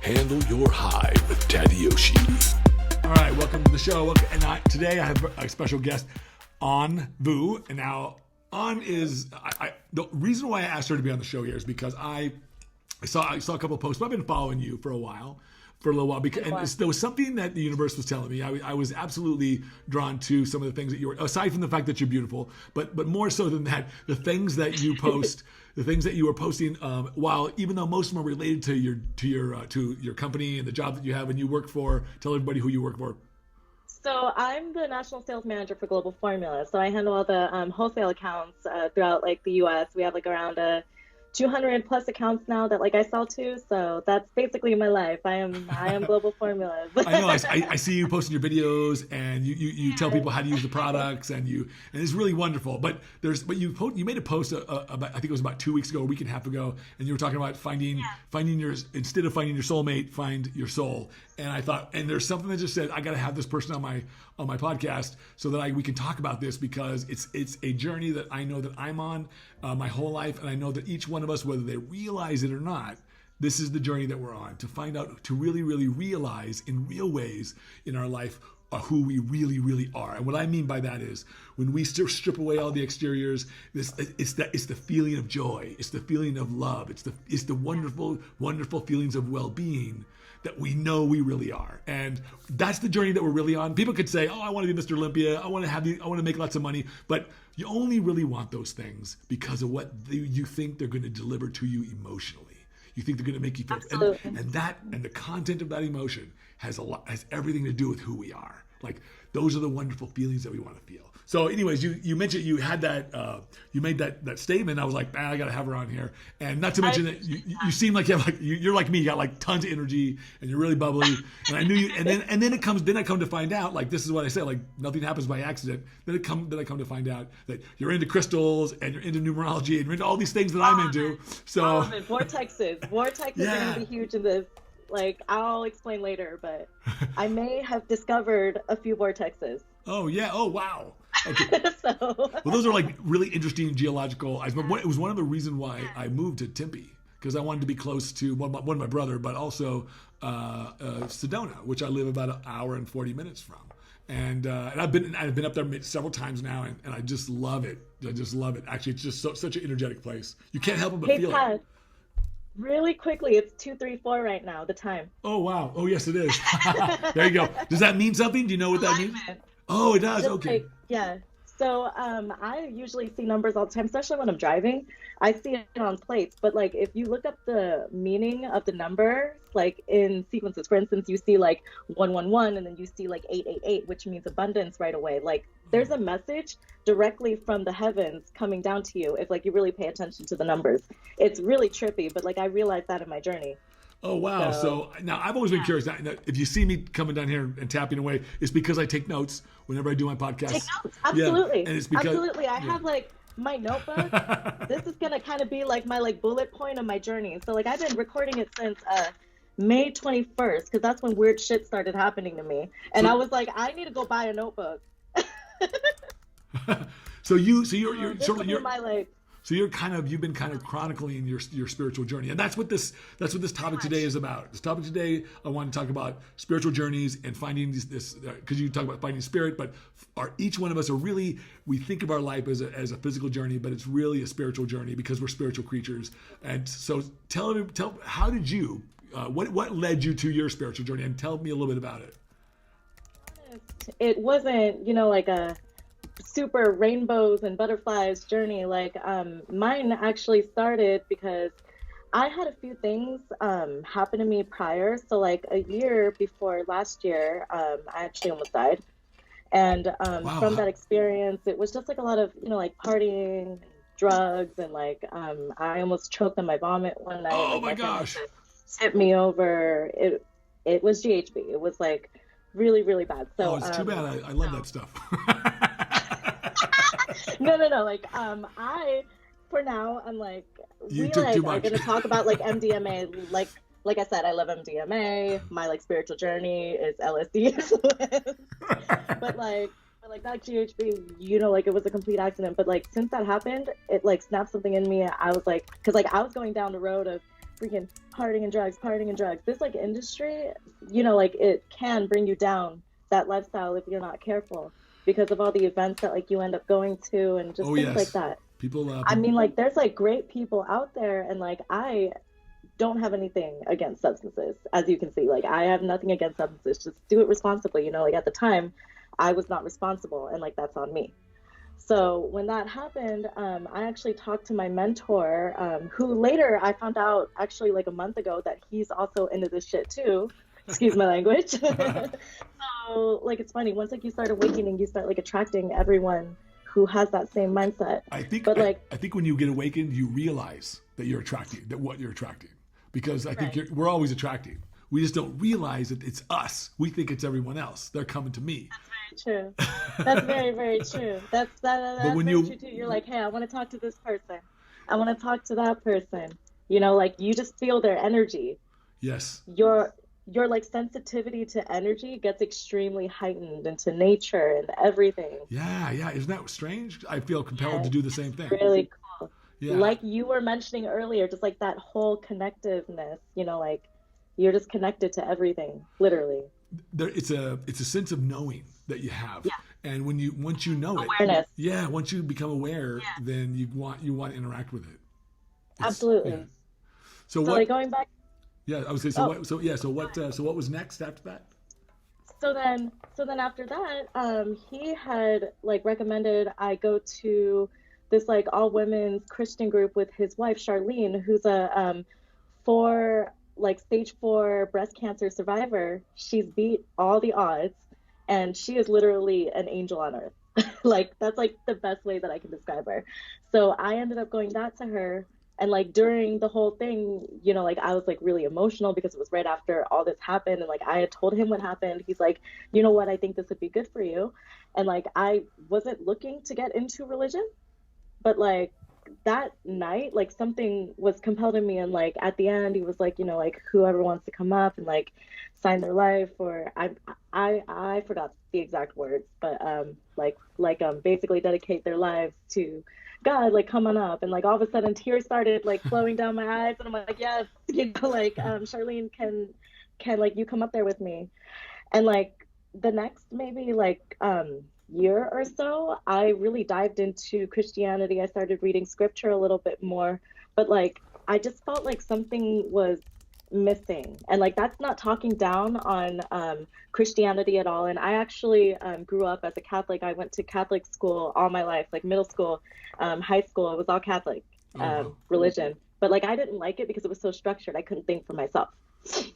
Handle your hive with Tadioshi. All right, welcome to the show. And today I have a special guest, Anh Vu. And now, Anh is, the reason why I asked her to be on the show here is because I saw a couple of posts, but I've been following you for a little while, because there was something that the universe was telling me. I was absolutely drawn to some of the things that you were, aside from the fact that you're beautiful, but more so than that, the things that you post, the things that you were posting, while even though most of them are related to your company and the job that you have and you work for. Tell everybody who you work for. So I'm the national sales manager for Global Formula. So I handle all the wholesale accounts throughout the U.S. We have around 200 plus accounts now that I sell to. So that's basically my life. I am Global Formula. I know. I see you posting your videos and you tell people how to use the products and it's really wonderful. But you made a post about, I think it was about 2 weeks ago, a week and a half ago, and you were talking about finding your, instead of finding your soulmate, find your soul. And I thought, and there's something that just said, I got to have this person on my podcast so that we can talk about this, because it's a journey that I know that I'm on my whole life, and I know that each one of us, whether they realize it or not, this is the journey that we're on, to find out, to really, really realize in real ways in our life who we really, really are. And what I mean by that is, when we strip away all the exteriors, it's the feeling of joy, it's the feeling of love, it's the wonderful, wonderful feelings of well-being that we know we really are. And that's the journey that we're really on. People could say, oh, I want to be Mr. Olympia, I want to make lots of money, but you only really want those things because of what you think they're going to deliver to you emotionally. You think they're going to make you feel, and the content of that emotion has everything to do with who we are. Those are the wonderful feelings that we want to feel. So anyways, you mentioned you had that, you made that statement. I was like, man, I got to have her on here. And not to mention that you seem like you're like me, you got tons of energy and you're really bubbly. And I knew you, and then I come to find out, this is what I said, nothing happens by accident. Then I come to find out that you're into crystals and you're into numerology and you're into all these things that I'm into. So vortexes are going to be huge in this. I'll explain later, but I may have discovered a few vortexes. Oh, yeah. Oh, wow. Okay. Well, those are really interesting geological. It was one of the reasons why I moved to Tempe, because I wanted to be close to one of my brother, but also Sedona, which I live about an hour and 40 minutes from. And I've been up there several times now, and I just love it. I just love it. Actually, it's just such an energetic place. You can't help but feel it. Really quickly, it's 2:34 right now, the time. Oh, wow. Oh, yes, it is. There you go. Does that mean something? Do you know what that means? Oh, it does. Okay. Yeah. So I usually see numbers all the time, especially when I'm driving. I see it on plates. But if you look up the meaning of the number, in sequences, for instance, you see 111 and then you see 888, which means abundance right away. There's a message directly from the heavens coming down to you if you really pay attention to the numbers. It's really trippy, but I realized that in my journey. Oh, wow. So now I've always been curious. Now, if you see me coming down here and tapping away, it's because I take notes whenever I do my podcast. Take notes. Absolutely. Yeah. And it's because, absolutely. I have my notebook. This is going to kind of be my bullet point of my journey. So I've been recording it since May 21st, because that's when weird shit started happening to me. And I was I need to go buy a notebook. So you've been kind of chronicling your spiritual journey, and that's what this topic today is about. This topic today, I want to talk about spiritual journeys and finding this because you talk about finding spirit, but each one of us we think of our life as a physical journey, but it's really a spiritual journey because we're spiritual creatures. And so tell how did you what led you to your spiritual journey, and tell me a little bit about it. It wasn't a super rainbows and butterflies journey. Mine actually started because I had a few things happen to me prior. So a year before last year, I actually almost died. And from that experience, it was just a lot of partying, drugs, and I almost choked on my vomit one night. Oh my gosh! Hit me over. It was GHB. It was really, really bad. So it's too bad. I love that stuff. No. I, for now, I'm you took too much. I'm going to talk about MDMA. Like I said, I love MDMA. My spiritual journey is LSD influence. but that GHB, it was a complete accident. But since that happened, it snapped something in me. I was because I was going down the road of freaking partying and drugs, partying and drugs. This like industry, you know, like it can bring you down that lifestyle if you're not careful because of all the events that like you end up going to and just things like that. People, I mean, like there's like great people out there, and like I don't have anything against substances, as you can see. Like I have nothing against substances. Just do it responsibly. You know, like at the time, I was not responsible, and like that's on me. So when that happened, I actually talked to my mentor, who later I found out actually like a month ago that he's also into this shit too. Excuse my language. So like it's funny, once like you start awakening, you start like attracting everyone who has that same mindset. I think, but like I think when you get awakened, you realize that you're attracting, that what you're attracting, because I think we're always attracting. We just don't realize that it's us. We think it's everyone else. They're coming to me. That's very true. That's very, very true. That's very true too. You're like, hey, I want to talk to this person. I want to talk to that person. You know, like you just feel their energy. Yes. Your like sensitivity to energy gets extremely heightened into nature and everything. Yeah. Isn't that strange? I feel compelled to do the same thing. Really cool. Yeah. Like you were mentioning earlier, just like that whole connectiveness, you know, like you're just connected to everything, literally. It's a sense of knowing that you have. Yeah. And once you know awareness. Once you become aware, then you want to interact with it. Absolutely. Yeah. So what, like going back. Yeah, I was saying. So what was next after that? So then after that, he had like recommended I go to this like all women's Christian group with his wife Charlene, who's a stage 4 breast cancer survivor. She's beat all the odds, and she is literally an angel on earth. Like that's like the best way that I can describe her. So I ended up going back to her. And like during the whole thing, you know, like I was like really emotional because it was right after all this happened. And like I had told him what happened. He's like, you know what, I think this would be good for you. And like I wasn't looking to get into religion, but like that night, like something was compelled in me. And like at the end, he was like, you know, like whoever wants to come up and like sign their life, or I forgot the exact words, but basically dedicate their lives to God, like come on up. And like all of a sudden tears started like flowing down my eyes, and I'm like, yes, you know, like Charlene, can like you come up there with me? And like the next maybe like year or so, I really dived into Christianity. I started reading scripture a little bit more, but like I just felt like something was missing. And like that's not talking down on Christianity at all. And I actually grew up as a Catholic. I went to Catholic school all my life, like middle school, high school. It was all Catholic religion. But like I didn't like it because it was so structured. I couldn't think for myself.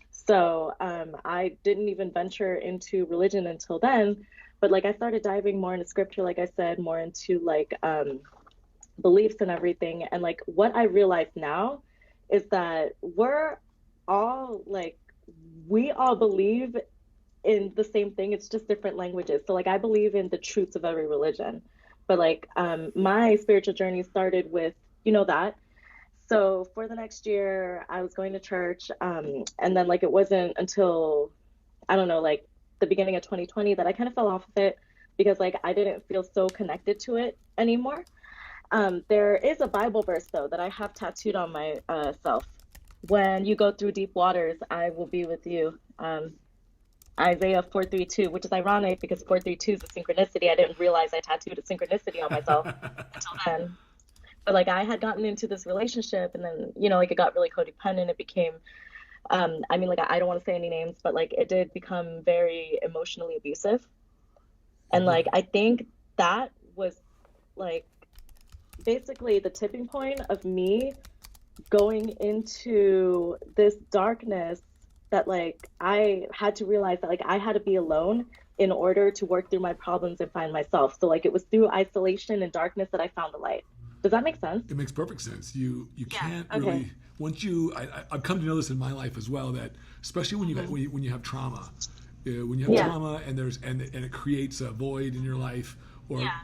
So I didn't even venture into religion until then. But like I started diving more into scripture, like I said, more into like beliefs and everything. And like what I realize now is that we all believe in the same thing. It's just different languages. So like I believe in the truths of every religion, but like my spiritual journey started with, you know, that. So for the next year I was going to church, and then like it wasn't until, I don't know, like the beginning of 2020 that I kind of fell off of it because like I didn't feel so connected to it anymore. There is a Bible verse though that I have tattooed on my self. When you go through deep waters, I will be with you. Isaiah 4:3-2, which is ironic because 4:3-2 is a synchronicity. I didn't realize I tattooed a synchronicity on myself until then. But like I had gotten into this relationship, and then, you know, like it got really codependent. It became, I mean, like I don't want to say any names, but like it did become very emotionally abusive. And like I think that was like basically the tipping point of me going into this darkness, that like I had to realize that like I had to be alone in order to work through my problems and find myself. So like it was through isolation and darkness that I found the light. Does that make sense? It makes perfect sense. You can't really, once I've come to know this in my life as well, that especially when you have trauma, trauma and it creates a void in your life,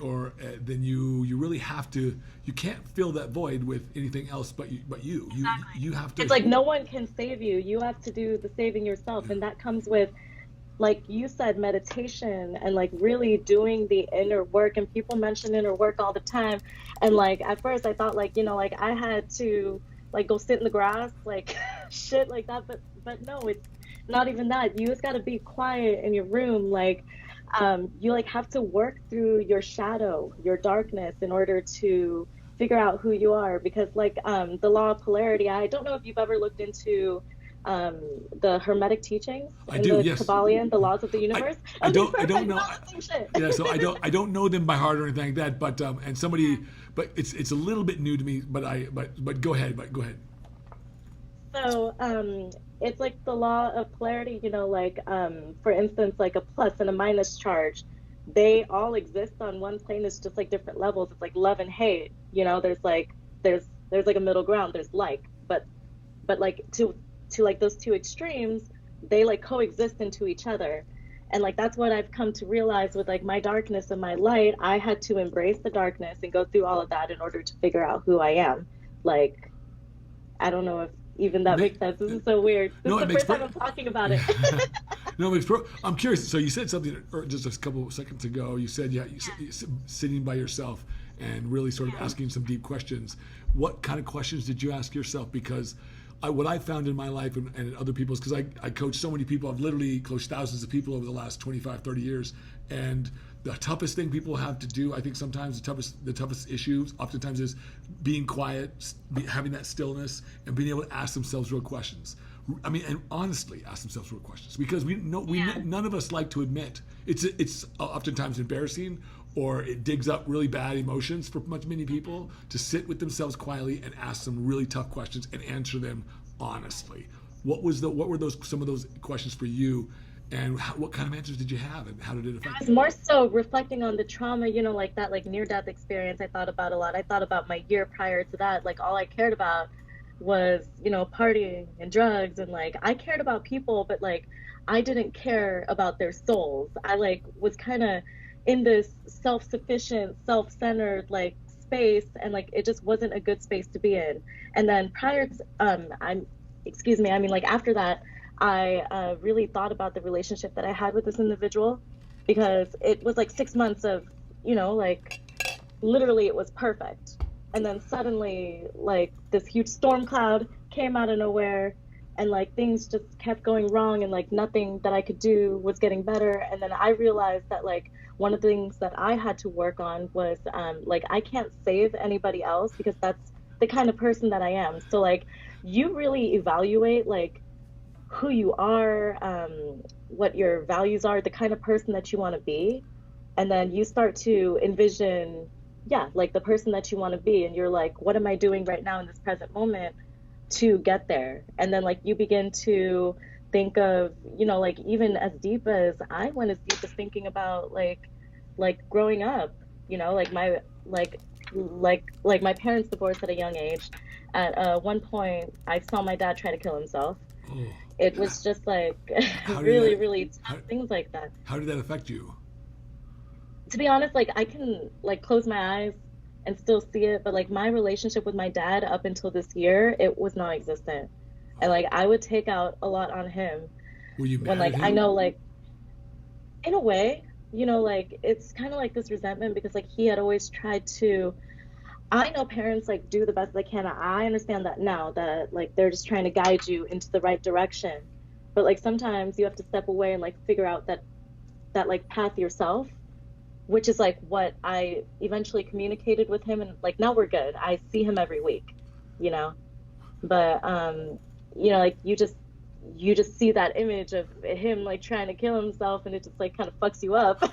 or then you really have to, you can't fill that void with anything else but you. Exactly. You have to. It's like no one can save you. You have to do the saving yourself, and that comes with, like you said, meditation and like really doing the inner work. And people mention inner work all the time, and like at first I thought like, you know, like I had to like go sit in the grass, like shit like that. But no, it's not even that. You just got to be quiet in your room. Like, you like have to work through your shadow, your darkness, in order to figure out who you are. Because like the law of polarity, I don't know if you've ever looked into the Hermetic teachings I in do, the yes. Kabbalion, the laws of the I, universe. I Okay, don't perfect. know. We're on the same shit. Yeah, so I don't know them by heart or anything like that. But and somebody, but it's a little bit new to me. But go ahead. But go ahead. So, it's like the law of polarity, like, for instance, like a plus and a minus charge, they all exist on one plane. It's just like different levels. It's like love and hate, there's like a middle ground. There's like, but like to like those two extremes, they like coexist into each other. And like that's what I've come to realize with like my darkness and my light. I had to embrace the darkness and go through all of that in order to figure out who I am. Like, I don't know if even that makes sense. This is so weird. This No, is it the makes first time I'm talking about it. No, I'm curious. So you said something just a couple of seconds ago. You said, you sitting by yourself and really sort of asking some deep questions. What kind of questions did you ask yourself? Because what I found in my life and other people's, because I coach so many people, I've literally coached thousands of people over the last 25, 30 years. And the toughest thing people have to do, I think sometimes the toughest issues oftentimes is being quiet, having that stillness, and being able to ask themselves real questions. I mean, and honestly ask themselves real questions, because none of us like to admit it's oftentimes embarrassing, or it digs up really bad emotions for many people to sit with themselves quietly and ask some really tough questions and answer them honestly. What were some of those questions for you, and what kind of answers did you have, and how did it affect I was you? more so reflecting on the trauma, like that, like near death experience. I thought about a lot. I thought about my year prior to that. Like all I cared about was, partying and drugs, and like I cared about people, but like I didn't care about their souls. I like was kind of in this self-sufficient, self-centered like space, and like it just wasn't a good space to be in. And then prior to, excuse me, I mean like after that, I really thought about the relationship that I had with this individual, because it was like 6 months of, like literally it was perfect. And then suddenly, like this huge storm cloud came out of nowhere, and like things just kept going wrong, and like nothing that I could do was getting better. And then I realized that like one of the things that I had to work on was like I can't save anybody else, because that's the kind of person that I am. So like you really evaluate like who you are, what your values are, the kind of person that you want to be. And then you start to envision, yeah, like the person that you want to be. And you're like, what am I doing right now in this present moment to get there? And then like you begin to think of, like even as deep as I went, as deep as thinking about like growing up, like my like my parents divorced at a young age. At one point I saw my dad try to kill himself. Oh, It was just like how did really, that, really how, tough things like that. how did that affect you? To be honest, like I can like close my eyes and still see it, but like my relationship with my dad up until this year, it was non-existent. And like I would take out a lot on him Were you when mad like at I him? know like in a way, like it's kind of like this resentment, because like he had always tried to, I know parents like do the best they can. I understand that now, that like they're just trying to guide you into the right direction. But like sometimes you have to step away and like figure out that like path yourself, which is like what I eventually communicated with him, and like now we're good. I see him every week, you know. But like you just see that image of him like trying to kill himself, and it just like kind of fucks you up.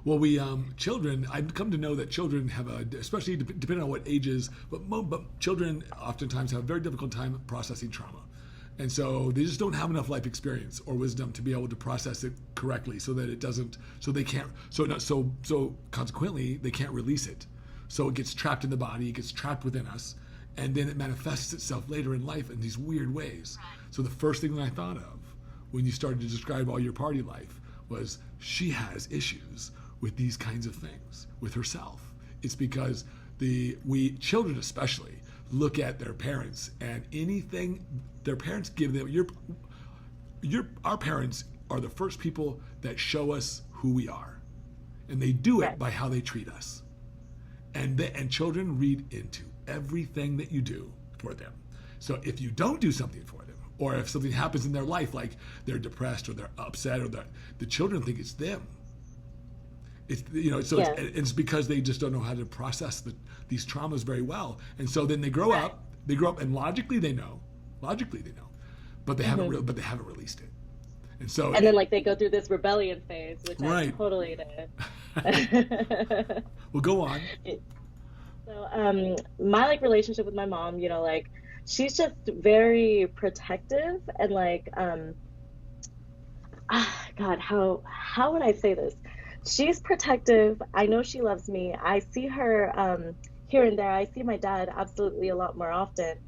Well, children, I've come to know that children have especially depending on what ages, but children oftentimes have a very difficult time processing trauma. And so they just don't have enough life experience or wisdom to be able to process it correctly, so that it doesn't, so they can't, so consequently, they can't release it. So it gets trapped in the body, it gets trapped within us, and then it manifests itself later in life in these weird ways. So the first thing that I thought of when you started to describe all your party life was, she has issues with these kinds of things with herself. It's because we children especially look at their parents, and anything their parents give them, our parents are the first people that show us who we are, and they do it Right. by how they treat us. And children read into everything that you do for them. So if you don't do something for them, or if something happens in their life, like they're depressed or they're upset, or the children think it's them. It's, you know, so it's because they just don't know how to process these traumas very well. And so then they grow up, and logically they know, but they haven't released it. And so, and then like they go through this rebellion phase, which I totally did. Well, go on. So, my like relationship with my mom, you know, like she's just very protective and like, God, how would I say this? She's protective. I know she loves me. I see her here and there. I see my dad absolutely a lot more often.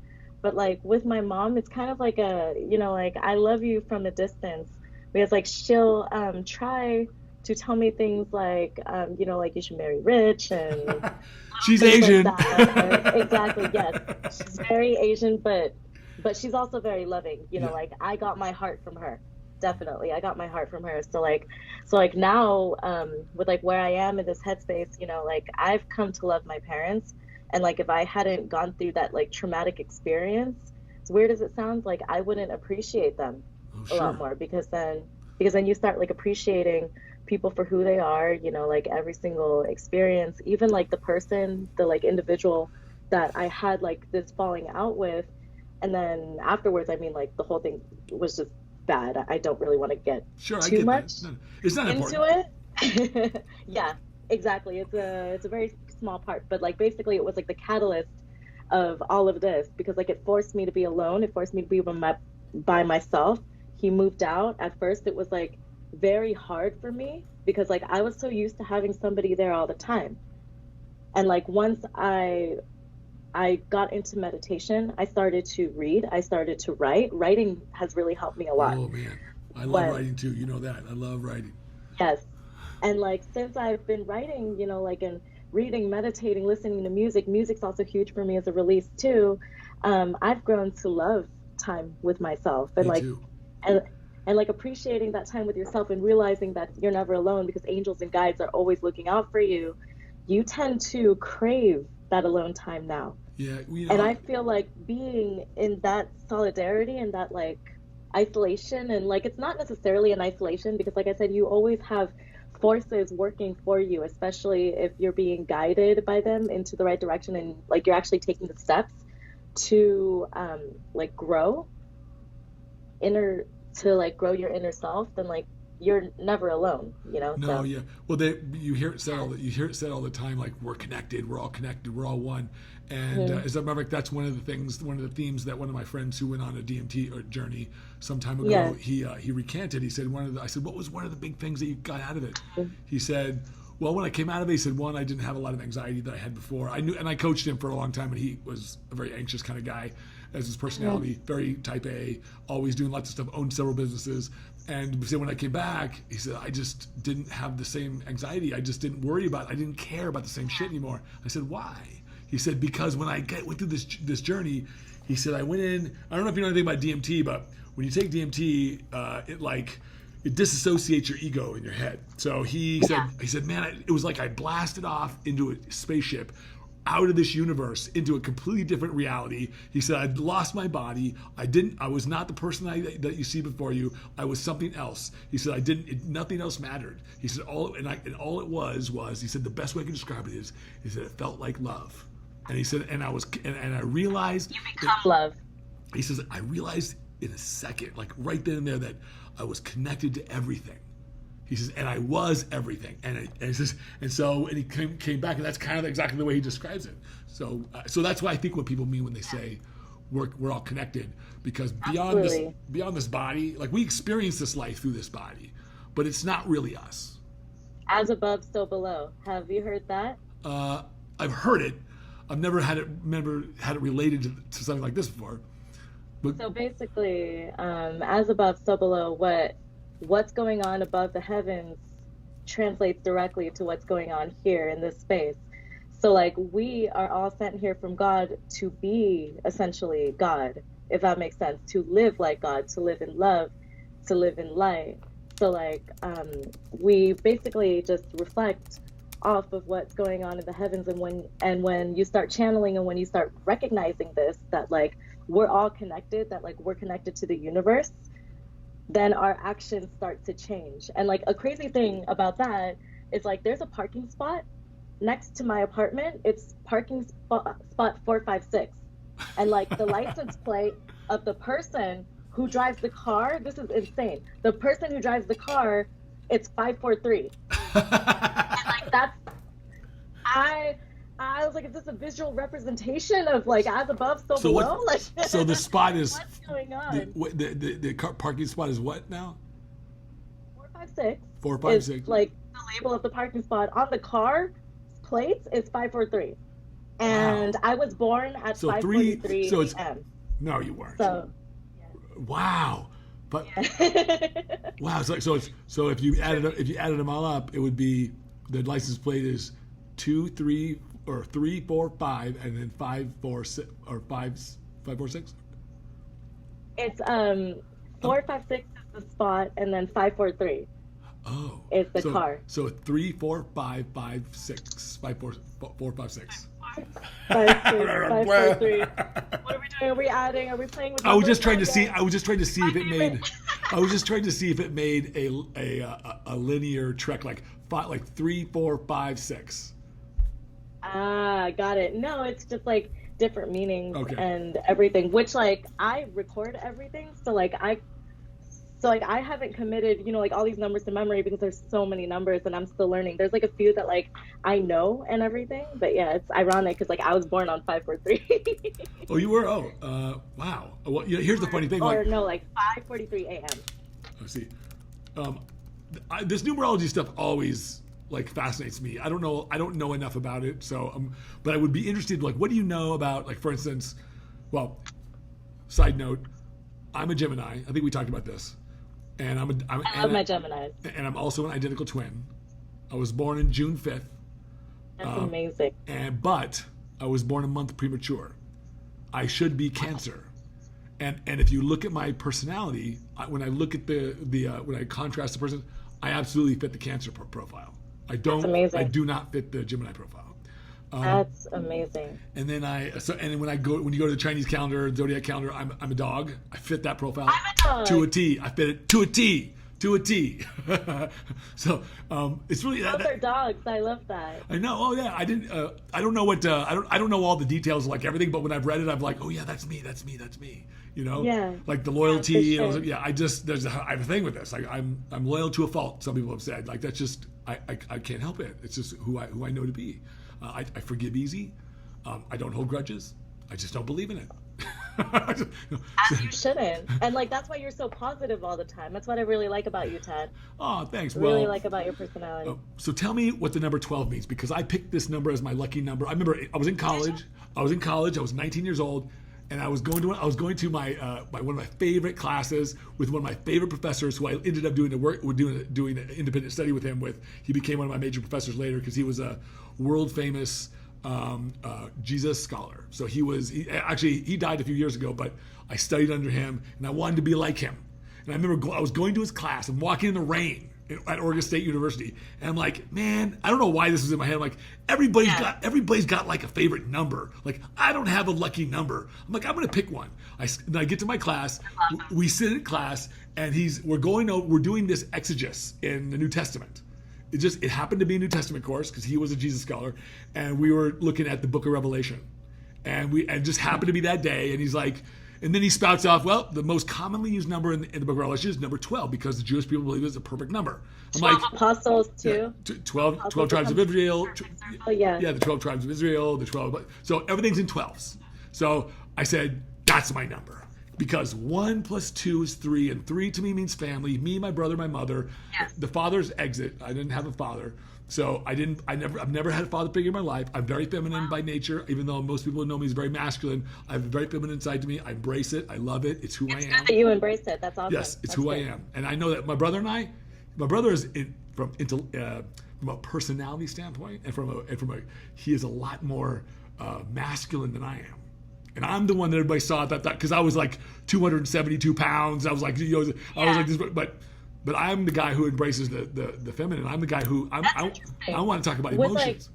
But like with my mom, it's kind of like a, you know, like I love you from a distance. Because like she'll try to tell me things like, you know, like you should marry rich and she's Asian. Like exactly, yes. She's very Asian, but she's also very loving. You know, like I got my heart from her. Definitely, I got my heart from her. So like now, with like where I am in this headspace, you know, like I've come to love my parents, and like if I hadn't gone through that like traumatic experience, as weird as it sounds, like I wouldn't appreciate them a lot more, because then you start like appreciating people for who they are, you know, like every single experience, even like the like individual that I had like this falling out with, and then afterwards, I mean, like the whole thing was just bad. I don't really want to get too much it's not into it. Yeah, exactly. It's a very small part, but like basically it was like the catalyst of all of this, because like it forced me to be alone. It forced me to be by myself. He moved out. At first it was like very hard for me, because like I was so used to having somebody there all the time. And like once I got into meditation, I started to read, I started to write. Writing has really helped me a lot. Oh man, I love writing too. You know that. I love writing. Yes. And like since I've been writing, you know, like and reading, meditating, listening to music, music's also huge for me as a release too. I've grown to love time with myself, and me like too. and like appreciating that time with yourself and realizing that you're never alone, because angels and guides are always looking out for you. You tend to crave that alone time now. Yeah, you know, and I feel like being in that solidarity and that like isolation, and like it's not necessarily an isolation, because like I said, you always have forces working for you, especially if you're being guided by them into the right direction, and like you're actually taking the steps to like grow grow your inner self, then like you're never alone, you know. No, so. yeah. Well, you hear it said all the time, like we're connected, we're all connected, we're all one. And as a matter of fact, that's one of the themes that one of my friends who went on a DMT journey some time ago, he recanted. He said I said, what was one of the big things that you got out of it? He said, well, when I came out of it, he said, one, I didn't have a lot of anxiety that I had before. I knew, and I coached him for a long time, and he was a very anxious kind of guy as his personality, very type A, always doing lots of stuff, owned several businesses. And he said, when I came back, he said, I just didn't have the same anxiety. I just didn't worry about it. I didn't care about the same shit anymore. I said, why? He said, because when I went through this journey, he said, I went in, I don't know if you know anything about DMT, but when you take DMT, it disassociates your ego in your head. So he said, man, it was like I blasted off into a spaceship out of this universe into a completely different reality. He said, I'd lost my body. I was not the person that you see before you. I was something else. He said, nothing else mattered. He said, all it was, he said, the best way I can describe it is, he said, it felt like love. And he said, and I realized. You become love. He says, I realized in a second, like right then and there, that I was connected to everything. He says, and I was everything. And he says, and he came back, and that's kind of exactly the way he describes it. So that's what I think what people mean when they say we're all connected, because beyond this body, like we experience this life through this body, but it's not really us. As above, so below. Have you heard that? I've heard it. I've never had it related to something like this before. But, so basically, as above, so below, what's going on above the heavens translates directly to what's going on here in this space. So like we are all sent here from God to be essentially God, if that makes sense, to live like God, to live in love, to live in light. So like we basically just reflect off of what's going on in the heavens, and when you start channeling and when you start recognizing this, that like we're all connected, that like we're connected to the universe, then our actions start to change. And like a crazy thing about that is like there's a parking spot next to my apartment. It's parking spot 456. And like the license plate of the person who drives the car, this is insane. The person who drives the car, it's 543. And like that's, I was like, is this a visual representation of like as above, so below? Like, so the spot is what's going on? The parking spot is what now? 456. 456. Like the label of the parking spot on the car plates is 543. And Wow. I was born at 5:43 a.m. No, you weren't. So Wow. But yeah. wow, so if you added them all up, it would be the license plate is 2, 3, or 3, 4, 5, and then 5, 4, 6, or 5, 4, 6. It's 456 is the spot, and then 543 is the car. So 3, 4, 5, 5, 6, 5, 4, 4, 5, 6. 543. What are we doing? Are we adding? Are we playing with? I was just trying to see if it made. I was just trying to see if it made a linear trek like 3, 4, 5, 6. Ah, got it. No, it's just like different meanings Okay. and everything. Which like I record everything, so like I haven't committed, you know, like all these numbers to memory because there's so many numbers and I'm still learning. There's like a few that like I know and everything, but yeah, it's ironic because like I was born on 543. Oh, you were? Wow. Well, here's the funny thing. Or no, like 5:43 a.m. Let's see. This numerology stuff always like fascinates me. I don't know enough about it. So, but I would be interested. Like, what do you know about, like, for instance? Well, side note, I'm a Gemini. I think we talked about this. And I love my Geminis. And I'm also an identical twin. I was born in June 5th. That's amazing. But I was born a month premature. I should be Cancer. And if you look at my personality, when I look at when I contrast the person, I absolutely fit the Cancer profile. That's amazing. I do not fit the Gemini profile. That's amazing. And then when you go to the Chinese calendar, zodiac calendar, I'm a dog. I fit that profile to a T. I fit it to a T. To a T. So it's really Both are dogs. I love that. I know. Oh yeah. I didn't. I don't know what. I don't know all the details like everything. But when I've read it, I'm like, oh yeah, that's me. That's me. That's me. You know. Yeah. Like the loyalty. Yeah, And I just I have a thing with this. Like I'm loyal to a fault. Some people have said like that's just I can't help it. It's just who I know to be. I forgive easy. I don't hold grudges. I just don't believe in it. As you shouldn't. And like that's why you're so positive all the time. That's what I really like about you, Ted. Oh, thanks. Really like about your personality. So tell me what the number 12 means, because I picked this number as my lucky number. I remember I was in college. I was 19 years old, and I was going to my one of my favorite classes with one of my favorite professors, who I ended up doing an independent study with him. He became one of my major professors later because he was a world famous Jesus scholar. So he died a few years ago, but I studied under him and I wanted to be like him. And I remember I was going to his class and walking in the rain at Oregon State University, and I'm like, man, I don't know why this was in my head. I'm like, everybody's got like a favorite number. Like, I don't have a lucky number. I'm like, I'm gonna pick one. And I get to my class, we sit in class, and we're doing this exegesis in the New Testament. It happened to be a New Testament course because he was a Jesus scholar, and we were looking at the Book of Revelation, and it just happened to be that day. And he's like, and then he spouts off, well, the most commonly used number in the Book of Revelation is number 12 because the Jewish people believe it's a perfect number. I'm 12 apostles too. 12 tribes of Israel. Yeah, the 12 tribes of Israel. So everything's in 12s. So I said, that's my number. Because 1 + 2 is 3, and 3 to me means family. Me, my brother, my mother. Yes. The father's exit. I didn't have a father, so I've never had a father figure in my life. I'm very feminine by nature, even though most people know me as very masculine. I have a very feminine side to me. I embrace it. I love it. It's who I am. It's good that you embrace it. That's awesome. Yes, it's That's who good. I am, and I know that my brother is from a personality standpoint, and he is a lot more masculine than I am. And I'm the one that everybody saw that because I was like 272 pounds. I was like, I was like this, but I'm the guy who embraces the feminine. I'm the guy who I want to talk about emotions.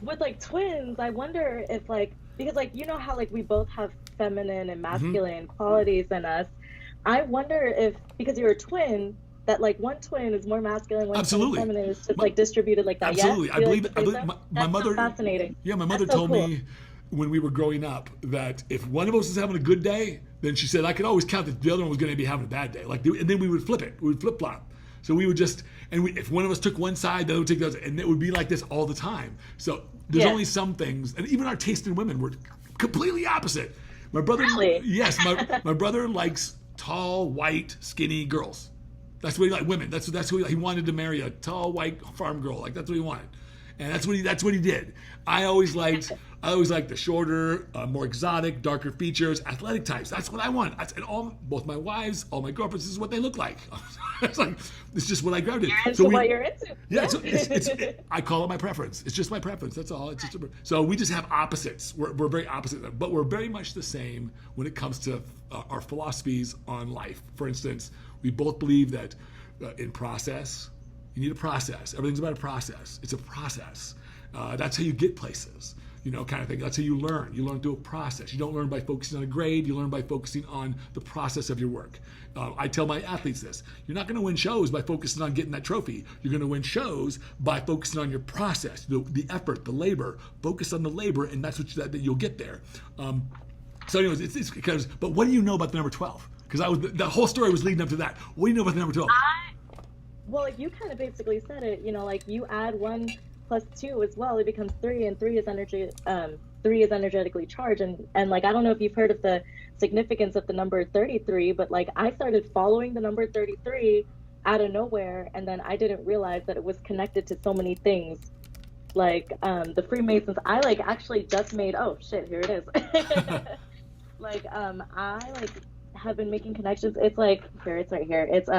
With like twins, I wonder if like, because like, you know how like we both have feminine and masculine qualities in us. I wonder if, because you're a twin, that like one twin is more masculine, one twin is feminine, it's just like distributed like that. Absolutely. Yeah? I believe my mother, so fascinating. Yeah, my mother told me when we were growing up that if one of us was having a good day, then she said I could always count that the other one was going to be having a bad day. Like, and then we would flip it. We would flip flop. So we would just, if one of us took one side, the other would take the other, and it would be like this all the time. So there's only some things, and even our taste in women were completely opposite. My brother, really? Yes, my brother likes tall, white, skinny girls. That's what he liked. Women. That's who he wanted to marry, a tall, white farm girl. Like, that's what he wanted, and that's what he did. I always liked the shorter, more exotic, darker features, athletic types. That's what I want. And both my wives, all my girlfriends, this is what they look like. It's just what I grabbed into. What you're into. Yeah, so I call it my preference. It's just my preference. That's all. It's just so we just have opposites. We're very opposite, but we're very much the same when it comes to our philosophies on life. For instance, we both believe that in process, you need a process. Everything's about a process. It's a process. That's how you get places, kind of thing. That's how you learn. You learn through a process. You don't learn by focusing on a grade. You learn by focusing on the process of your work. I tell my athletes this. You're not going to win shows by focusing on getting that trophy. You're going to win shows by focusing on your process, the effort, the labor. Focus on the labor, and that's that you'll get there. So anyways, it's because, but what do you know about the number 12? Because the whole story was leading up to that. What do you know about the number 12? Well, like you kind of basically said it, like you add 1 plus 2 as well, it becomes 3, and 3 is energy. 3 is energetically charged, and like I don't know if you've heard of the significance of the number 33, but like I started following the number 33 out of nowhere, and then I didn't realize that it was connected to so many things, like the Freemasons. I like actually just made. Oh shit! Here it is. Like I like have been making connections. It's like here. It's right here. It's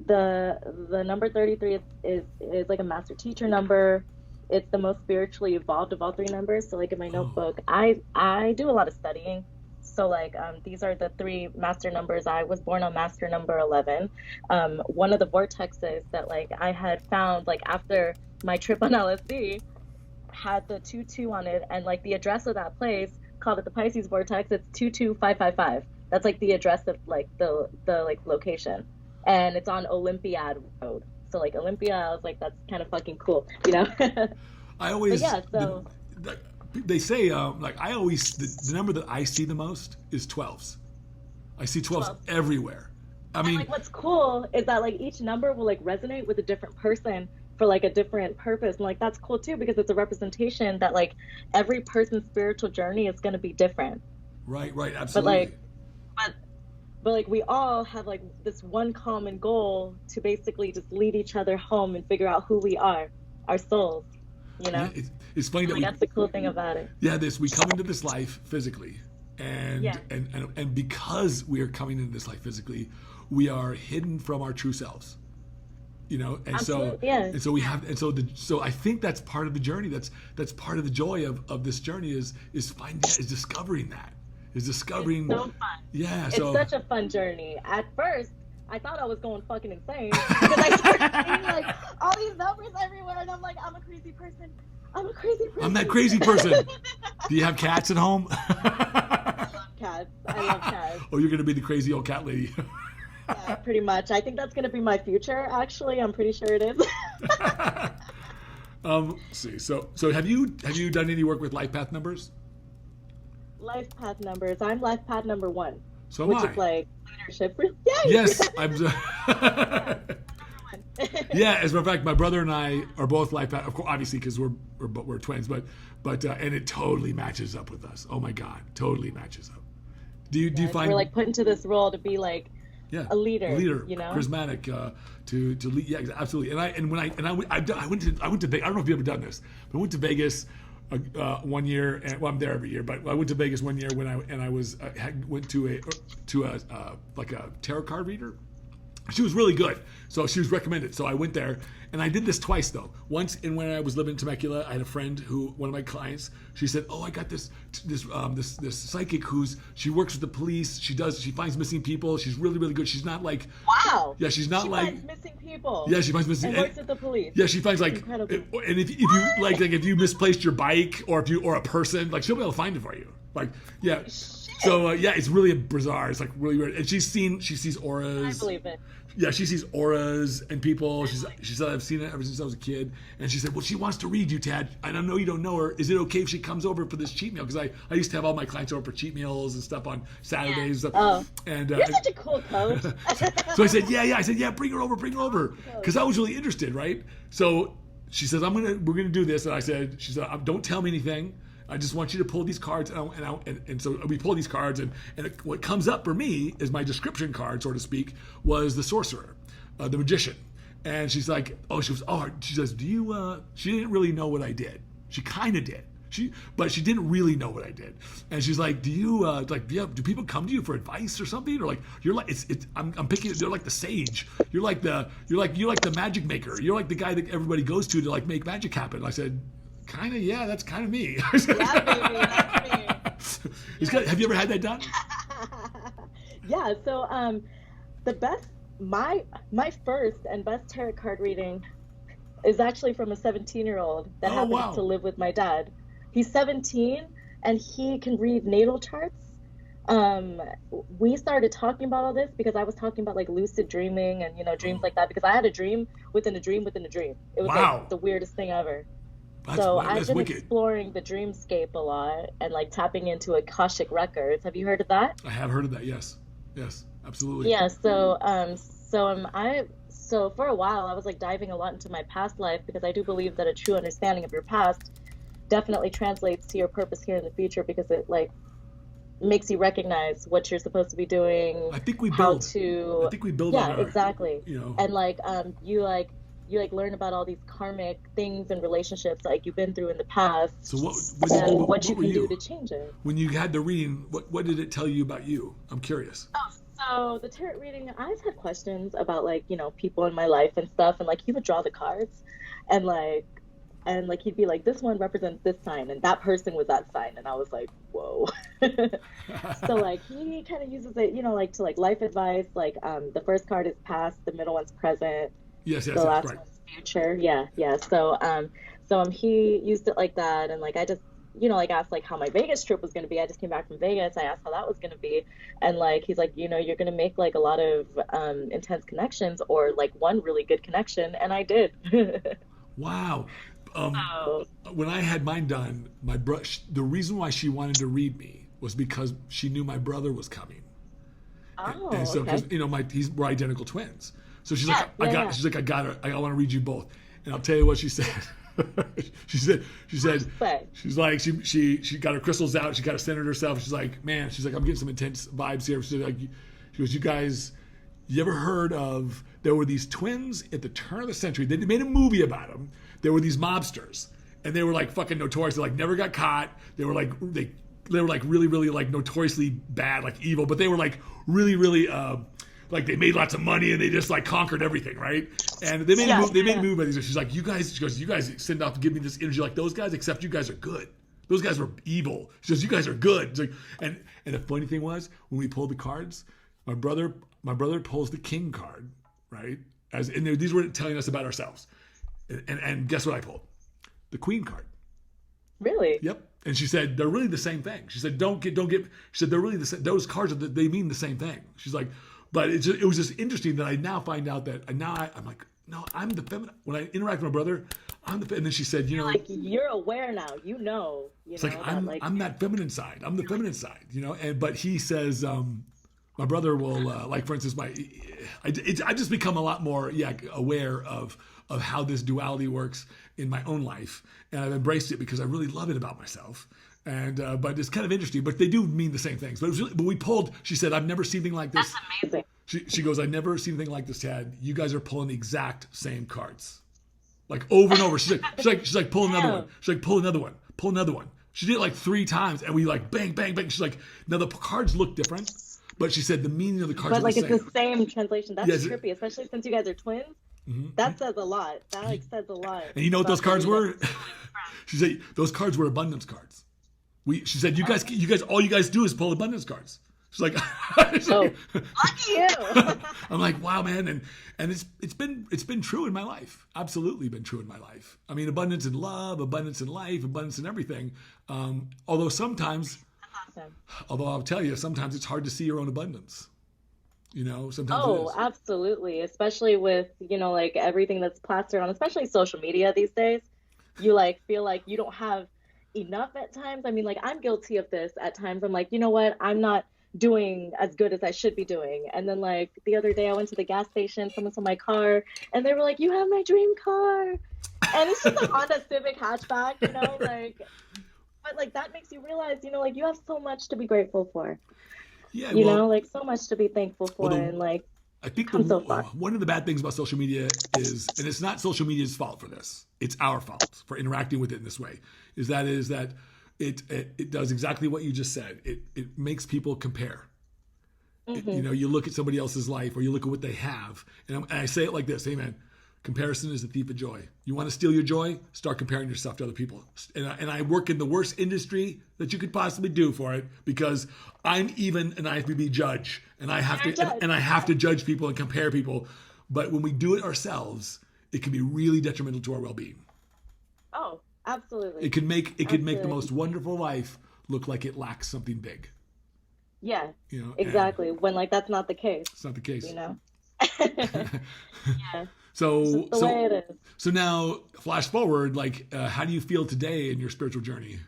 the number 33 is like a master teacher number. It's the most spiritually evolved of all 3 numbers. So like in my notebook, I do a lot of studying. So like these are the 3 master numbers. I was born on master number 11. One of the vortexes that like I had found like after my trip on LSD had the 22 on it, and like the address of that place, called it the Pisces vortex. It's 22555. That's like the address of like the like location. And it's on Olympiad Road. So like Olympia, I was like, that's kind of fucking cool, I always, but yeah, so they say like I always the number that I see the most is 12s. I see 12s everywhere. I mean, like what's cool is that like each number will like resonate with a different person for like a different purpose, and like that's cool too because it's a representation that like every person's spiritual journey is going to be different. Right, absolutely. But like we all have like this one common goal to basically just lead each other home and figure out who we are, our souls, Yeah, it's funny that that's the cool thing about it. Yeah, we come into this life physically, and because we are coming into this life physically, we are hidden from our true selves. And Absolutely, so we have, and so I think that's part of the journey. That's part of the joy of this journey is discovering that. Is discovering. It's so fun. Yeah, it's so such a fun journey. At first, I thought I was going fucking insane because I started seeing like all these numbers everywhere, and I'm like, I'm a crazy person. I'm that crazy person. Do you have cats at home? I love cats. Oh, you're gonna be the crazy old cat lady. Yeah, pretty much. I think that's gonna be my future. Actually, I'm pretty sure it is. Let's see. So have you done any work with life path numbers? Life path numbers. I'm life path number 1. So which is like leadership. Yay! Yes, I'm. Yeah, as a matter of fact, my brother and I are both life path. Of course, obviously, because we're twins, but and it totally matches up with us. Oh my God, totally matches up. Do you find we're like put into this role to be like a leader, charismatic, to lead? Yeah, absolutely. And I went to Vegas. I don't know if you've ever done this, but I went to Vegas. 1 year, and I'm there every year, but I went to Vegas 1 year when I went to a like a tarot card reader. She was really good, so she was recommended. So I went there, and I did this twice though. Once, when I was living in Temecula, I had a friend one of my clients. She said, "Oh, I got this psychic she works with the police. She finds missing people. She's really, really good. She's not like wow. Yeah, she's not like finds missing people. Yeah, she finds missing and works with the police. Yeah, she finds like incredible. And if you like if you misplaced your bike or a person, like she'll be able to find it for you. Like, yeah. So yeah, it's really bizarre. It's like really weird. And she sees auras. I believe it. Yeah, she sees auras and people. She said, I've seen it ever since I was a kid. And she said, well, she wants to read you, Tad. And I know you don't know her. Is it okay if she comes over for this cheat meal? Because I used to have all my clients over for cheat meals and stuff on Saturdays. And stuff. Oh, and you're such a cool coach. so I said, yeah. I said, yeah, bring her over. Because I was really interested, right? So she says, we're gonna do this. And she said, don't tell me anything. I just want you to pull these cards, and so we pull these cards, and what comes up for me is my description card, so to speak, was the sorcerer, the magician, and she's like, she says, do you? She didn't really know what I did. She kind of did. But she didn't really know what I did, and she's like, do you do people come to you for advice or something, or like you're like I'm picking. They're like the sage. You're like the magic maker. You're like the guy that everybody goes to like make magic happen. I said, kind of, yeah, that's kind of me. Yeah, baby, that's me. Have you ever had that done? Yeah. So, my first and best tarot card reading is actually from a 17-year-old that happens to live with my dad. He's 17 and he can read natal charts. We started talking about all this because I was talking about like lucid dreaming and dreams like that, because I had a dream within a dream within a dream. It was like the weirdest thing ever. I've been exploring the dreamscape a lot and like tapping into Akashic records. Have you heard of that? I have heard of that. Yes, absolutely. Yeah. So for a while I was like diving a lot into my past life, because I do believe that a true understanding of your past definitely translates to your purpose here in the future, because it like makes you recognize what you're supposed to be doing. I think we build. Yeah, exactly. And like you learn about all these karmic things and relationships like you've been through in the past. So what you can do to change it. When you had the reading, what did it tell you about you? I'm curious. So the tarot reading, I just had questions about like, people in my life and stuff, and like he would draw the cards and he'd be like, this one represents this sign and that person was that sign, and I was like, whoa. So like he kind of uses it, like to like life advice, like the first card is past, the middle one's present. Yes, the last right. one's future. Yeah. So he used it like that, and like I just like asked like how my Vegas trip was going to be. I just came back from Vegas. I asked how that was going to be, and like he's like, you're going to make like a lot of intense connections, or like one really good connection, and I did. Wow. When I had mine done, the reason why she wanted to read me was because she knew my brother was coming. And so okay. We're identical twins. So she's like, I got her. I want to read you both. And I'll tell you what she said. She's like, she got her crystals out. She got it centered herself. She's like, man, I'm getting some intense vibes here. She goes, you guys, you ever heard of, there were these twins at the turn of the century. They made a movie about them. There were these mobsters, and they were like fucking notorious. They like never got caught. They were like, they were like really, really like notoriously bad, like evil, but they were like really, really, like they made lots of money and they just like conquered everything, right? And they made a movie by these. She's like, you guys send off to give me this energy like those guys, except you guys are good. Those guys were evil. She says, you guys are good. It's like, and the funny thing was, when we pulled the cards, my brother pulls the king card, right? These were telling us about ourselves. And guess what I pulled? The queen card. Really? Yep. And she said, they're really the same thing. She said, don't get, she said, they're really the same. Those cards, they mean the same thing. She's like, but it was just interesting that I now find out that, and now I'm like, no, I'm the feminine. When I interact with my brother, I'm the, and then she said, like, you're aware now, it's like, I'm that feminine side. I'm the feminine side, but he says, my brother will, like, for instance, I just become a lot more, aware of how this duality works in my own life. And I've embraced it because I really love it about myself. And, but it's kind of interesting, but they do mean the same things. But we pulled, she said, I've never seen anything like this. That's amazing. She goes, I've never seen anything like this, Tad. You guys are pulling the exact same cards. Like over and over. She's like, pull another one. She's like, pull another one. She did it like 3 times and we like, bang, bang, bang. She's like, now the cards look different, but she said the meaning of the cards are the same. But like it's the same translation. That's trippy, especially since you guys are twins. Mm-hmm. That says a lot. That like says a lot. And you know what those cards were? She said those cards were abundance cards. She said you guys all you guys do is pull abundance cards. She's like, lucky you. I'm like, wow, man, and it's been true in my life. Absolutely been true in my life. I mean, abundance in love, abundance in life, abundance in everything. Although sometimes awesome. Although I'll tell you, sometimes it's hard to see your own abundance. Sometimes it Oh, is. absolutely. Especially with, like everything that's plastered on, especially social media these days. You like feel like you don't have enough at times. I mean, like I'm guilty of this at times. I'm like, you know what? I'm not doing as good as I should be doing. And then like the other day I went to the gas station, someone saw my car and they were like, "You have my dream car." And it's just a Honda Civic hatchback, like but like that makes you realize, like you have so much to be grateful for. Yeah, well, Like so much to be thankful well, for and like I think come so far. one of the bad things about social media is, and it's not social media's fault for this, it's our fault for interacting with it in this way, is that it does exactly what you just said. It makes people compare. You look at somebody else's life, or you look at what they have, and I say it like this: Amen. Comparison is the thief of joy. You want to steal your joy? Start comparing yourself to other people. And I work in the worst industry that you could possibly do for it, because I'm even an IFBB judge, and I have to judge people and compare people. But when we do it ourselves, it can be really detrimental to our well-being. Oh, absolutely. It could make the most wonderful life look like it lacks something big. Yeah, exactly. When like that's not the case. It's not the case. Yeah. So the way it is. So now, flash forward, like, how do you feel today in your spiritual journey?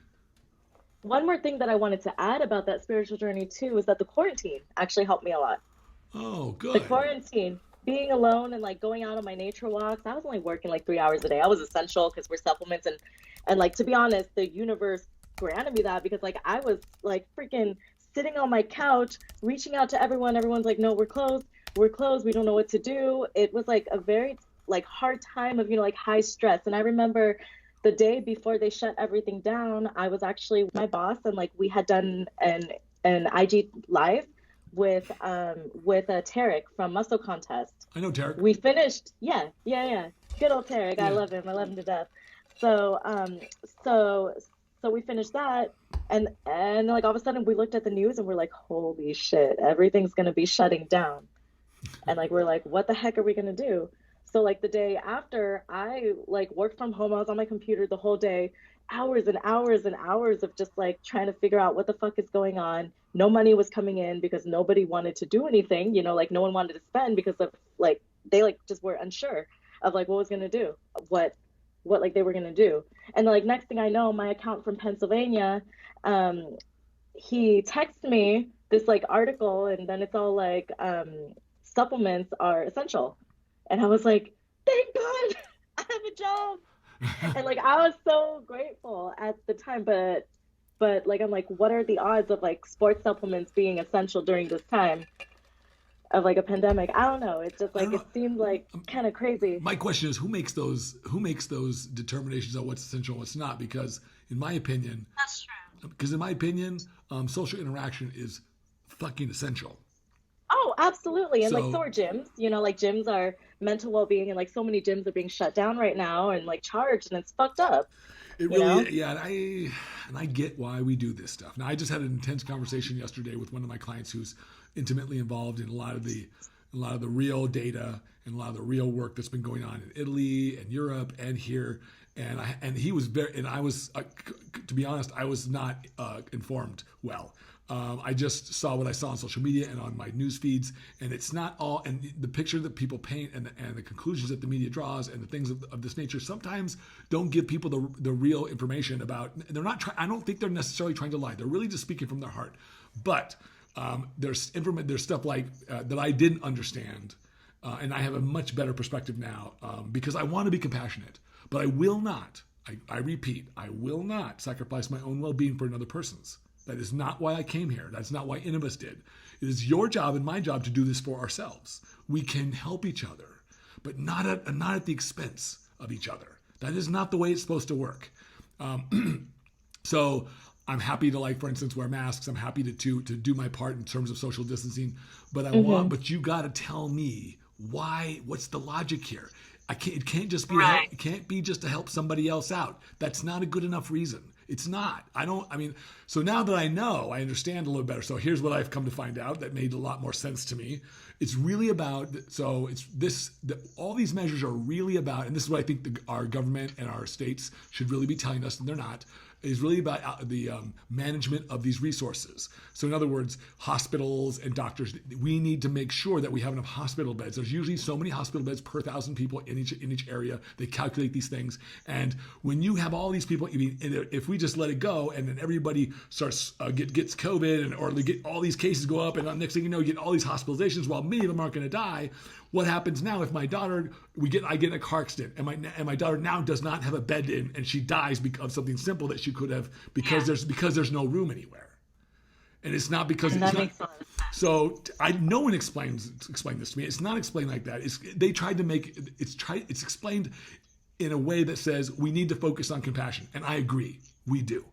One more thing that I wanted to add about that spiritual journey too is that the quarantine actually helped me a lot. Oh, good. The quarantine, being alone and like going out on my nature walks. I was only working like 3 hours a day. I was essential because we're supplements, and like to be honest, the universe granted me that because like I was like freaking sitting on my couch, reaching out to everyone. Everyone's like, "No, we're closed. We're closed. We don't know what to do." It was like a very like hard time of, like high stress. And I remember the day before they shut everything down, I was actually with my boss, and like we had done an IG live with Tarek from Muscle Contest. I know Tarek. We finished, yeah. Good old Tarek. Yeah. I love him to death. So so we finished that, and like all of a sudden we looked at the news and we're like, holy shit, everything's gonna be shutting down. And like we're like, what the heck are we gonna do? So like the day after, I like worked from home. I was on my computer the whole day, hours and hours and hours of just like trying to figure out what the fuck is going on. No money was coming in because nobody wanted to do anything, like no one wanted to spend because of like they like just were unsure of like what was gonna do, what like they were gonna do. And like next thing I know, my account from Pennsylvania, he texted me this like article, and then it's all like supplements are essential. And I was like, thank God I have a job. And like I was so grateful at the time, but like I'm like, what are the odds of like sports supplements being essential during this time of like a pandemic? I don't know. It's just like it seemed like kind of crazy. My question is, who makes those determinations on what's essential and what's not? Because in my opinion, That's true. Because in my opinion, social interaction is fucking essential. Oh, absolutely. And like so are gyms. Like gyms are mental well-being, and like so many gyms are being shut down right now and like charged, and it's fucked up. It really, yeah. And I get why we do this stuff. Now, I just had an intense conversation yesterday with one of my clients who's intimately involved in a lot of the real data and a lot of the real work that's been going on in Italy and Europe and here. And he was I was, to be honest, I was not informed well. I just saw what I saw on social media and on my news feeds, and it's not all. And the picture that people paint and the conclusions that the media draws and the things of this nature sometimes don't give people the real information about. They're not. I don't think they're necessarily trying to lie. They're really just speaking from their heart. But there's stuff like that I didn't understand, and I have a much better perspective now because I want to be compassionate, but I will not. I repeat, I will not sacrifice my own well-being for another person's. That is not why I came here. That's not why any of us did. It is your job and my job to do this for ourselves. We can help each other, but not at the expense of each other. That is not the way it's supposed to work. So I'm happy to, like, for instance, wear masks. I'm happy to do my part in terms of social distancing. But but you got to tell me why. What's the logic here? It can't just be right. It can't be just to help somebody else out. That's not a good enough reason. It's not. So now that I know, I understand a little better. So here's what I've come to find out that made a lot more sense to me it's really about, so it's this, all these measures are really about, and this is what I think our government and our states should really be telling us, and they're not, is really about the management of these resources. So in other words, hospitals and doctors, we need to make sure that we have enough hospital beds. There's usually so many hospital beds per 1,000 people in each area. They calculate these things. And when you have all these people, I mean, if we just let it go and then everybody starts gets COVID or they get all these cases go up, and next thing you know, you get all these hospitalizations while many of them aren't going to die. What happens now if my daughter, I get in a car accident and my daughter now does not have a bed in and she dies because of something simple that she could have because there's no room anywhere. And it's not because and it's that not. Makes sense. So no one explained this to me. It's not explained like that. They tried to make it's explained in a way that says we need to focus on compassion, and I agree, we do.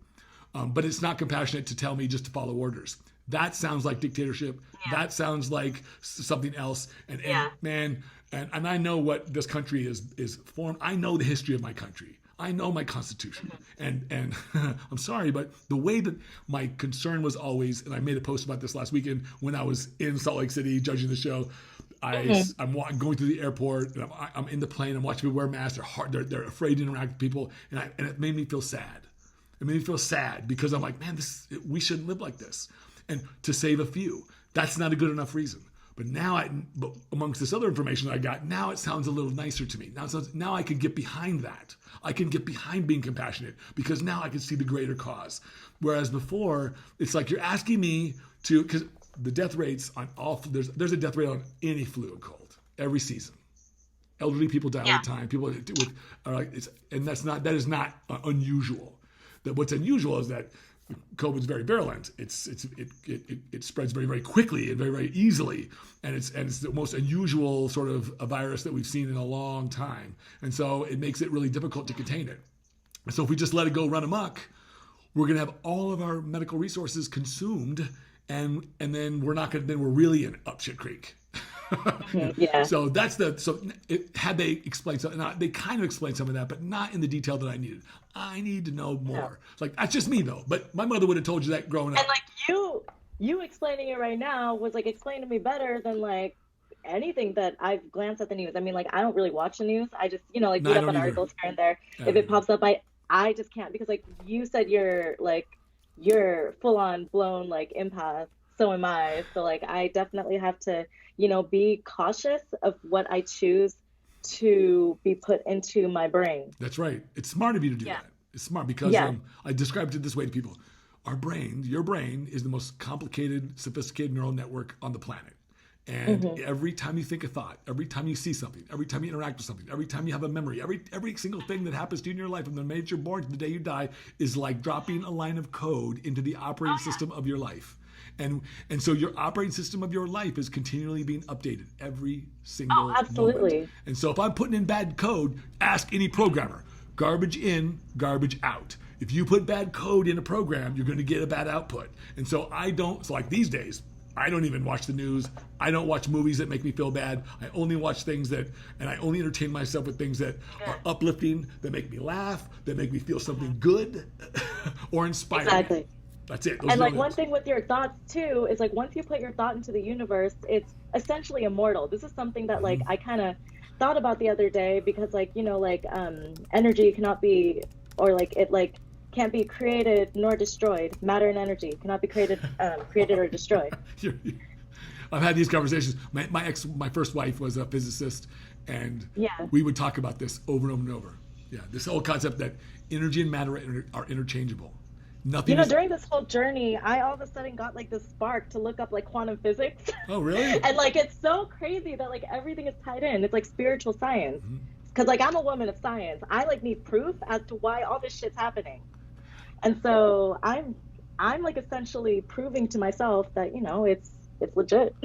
But it's not compassionate to tell me just to follow orders. That sounds like dictatorship. Yeah. That sounds like something else. And man, and I know what this country is formed. I know the history of my country. I know my Constitution. And I'm sorry, but the way that my concern was always, and I made a post about this last weekend when I was in Salt Lake City judging the show. I'm going through the airport, and I'm in the plane. I'm watching people wear masks. They're afraid to interact with people, and it made me feel sad. It made me feel sad because I'm like, man, we shouldn't live like this. And to save a few, that's not a good enough reason. But now, but amongst this other information that I got, now it sounds a little nicer to me. Now I can get behind that. I can get behind being compassionate because now I can see the greater cause. Whereas before, it's like you're asking me to, because the death rates on there's a death rate on any flu and cold every season. Elderly people die all the time. People with that is not unusual. That what's unusual is that COVID is very virulent. It spreads very, very quickly and very, very easily, and it's the most unusual sort of a virus that we've seen in a long time. And so it makes it really difficult to contain it. And so if we just let it go run amok, we're going to have all of our medical resources consumed, and then we're really in up shit creek. Yeah. So had they explained something, they kind of explained some of that, but not in the detail that I needed. I need to know more. Yeah. Like, that's just me though. But my mother would have told you that growing up. And like you explaining it right now was like explained to me better than like anything that I've glanced at the news. I mean, like, I don't really watch the news. I just, read up on articles here and there. If it pops up, I just can't, because like you said, you're full on blown like empath. So am I. So like, I definitely have to, be cautious of what I choose to be put into my brain. That's right. It's smart of you to do that. It's smart because I described it this way to people. Your brain is the most complicated, sophisticated neural network on the planet. And every time you think a thought, every time you see something, every time you interact with something, every time you have a memory, every single thing that happens to you in your life from the minute you're born to the day you die is like dropping a line of code into the operating system of your life. And so your operating system of your life is continually being updated every single moment. And so if I'm putting in bad code, ask any programmer. Garbage in, garbage out. If you put bad code in a program, you're going to get a bad output. And so like these days, I don't even watch the news. I don't watch movies that make me feel bad. I only watch things and I only entertain myself with things that are uplifting, that make me laugh, that make me feel something good or inspiring. Exactly. That's it. And like one thing with your thoughts too is like once you put your thought into the universe, it's essentially immortal. This is something that like I kind of thought about the other day because like energy cannot be, or like it like can't be created nor destroyed. Matter and energy cannot be created or destroyed. I've had these conversations. My first wife was a physicist, and we would talk about this over and over and over. Yeah, this whole concept that energy and matter are interchangeable. Nothing. During this whole journey, I all of a sudden got like this spark to look up like quantum physics. Oh, really? And like it's so crazy that like everything is tied in. It's like spiritual science. Because like I'm a woman of science. I like need proof as to why all this shit's happening. And so I'm like essentially proving to myself that it's legit.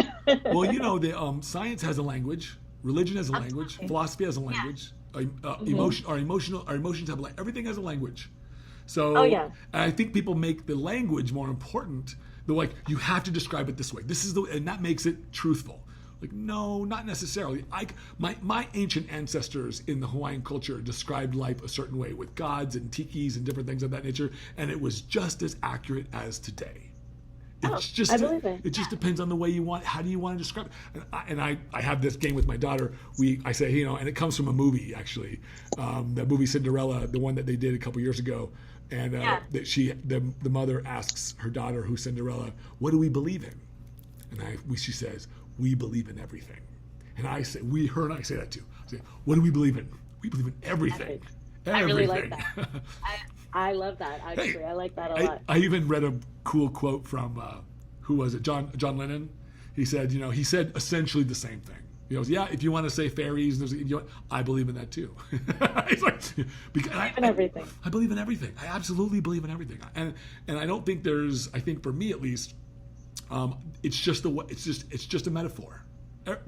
Well, the science has a language, religion has a language, philosophy has a language, emotions have a language. Everything has a language. So and I think people make the language more important. They're like, you have to describe it this way. And that makes it truthful. Like, no, not necessarily. My ancient ancestors in the Hawaiian culture described life a certain way with gods and tikis and different things of that nature, and it was just as accurate as today. It's just, I believe it. It just depends on the way you want. How do you want to describe it? And I have this game with my daughter. I say, you know, and it comes from a movie actually, the movie Cinderella, the one that they did a couple years ago, and that the mother asks her daughter, who's Cinderella, what do we believe in? And she says, we believe in everything. And I say, her and I say that too. I say, what do we believe in? We believe in everything. I really like that. I love that, actually. Hey, I like that a lot. I even read a cool quote from, who was it? John Lennon. He said, you know, he said essentially the same thing. He goes, yeah, if you want to say fairies, I believe in that too. It's like, because I believe in everything. I believe in everything. I absolutely believe in everything. And I don't think I think for me at least, it's just a metaphor.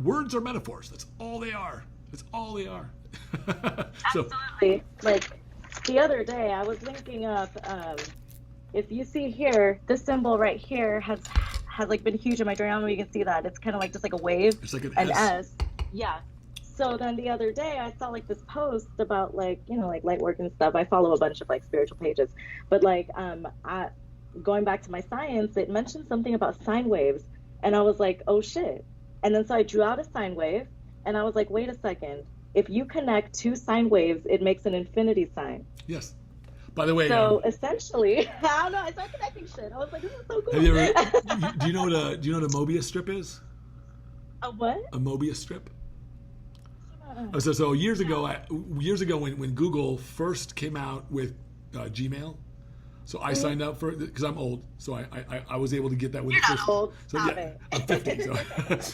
Words are metaphors. That's all they are. That's all they are. Absolutely. Like the other day, I was thinking of, if you see here, this symbol right here has like been huge in my journey. I don't know if you can see that. It's kind of like just like a wave. It's like an S. Yeah. So then the other day, I saw like this post about like, you know, like light work and stuff. I follow a bunch of like spiritual pages, but like going back to my science, it mentioned something about sine waves, and I was like, oh shit. And then so I drew out a sine wave, and I was like, wait a second. If you connect two sine waves, it makes an infinity sign. Yes. By the way, so essentially, I don't know. I started connecting shit. I was like, this is so cool. Have you ever, do you know what a Mobius strip is? A what? A Mobius strip. So years ago, when Google first came out with Gmail, so I signed up for it because I'm old, so I was able to get that when You're it not first. Old. So Stop yeah, it. I'm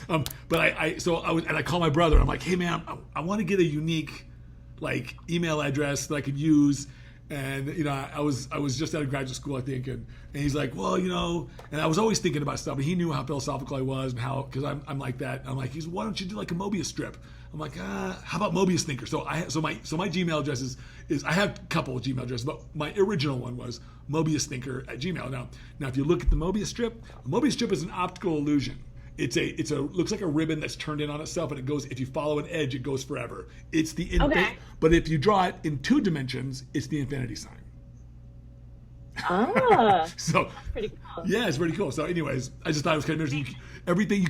50. But I called my brother. I'm like, hey man, I want to get a unique like email address that I could use. And you know, I was just out of graduate school, I think, and he's like, well, you know, and I was always thinking about stuff, and he knew how philosophical I was and how, because I'm like that. I'm like, why don't you do like a Mobius strip? I'm like, how about Mobius thinker? So my Gmail address is I have a couple of Gmail addresses, but my original one was Mobius thinker at Gmail. Now if you look at the Mobius strip is an optical illusion. It's a looks like a ribbon that's turned in on itself, and it goes, if you follow an edge, it goes forever. It's the Okay. But if you draw it in 2 dimensions, it's the infinity sign. Ah, so that's pretty cool. Yeah, it's pretty cool. So anyways, I just thought it was kind of interesting. Everything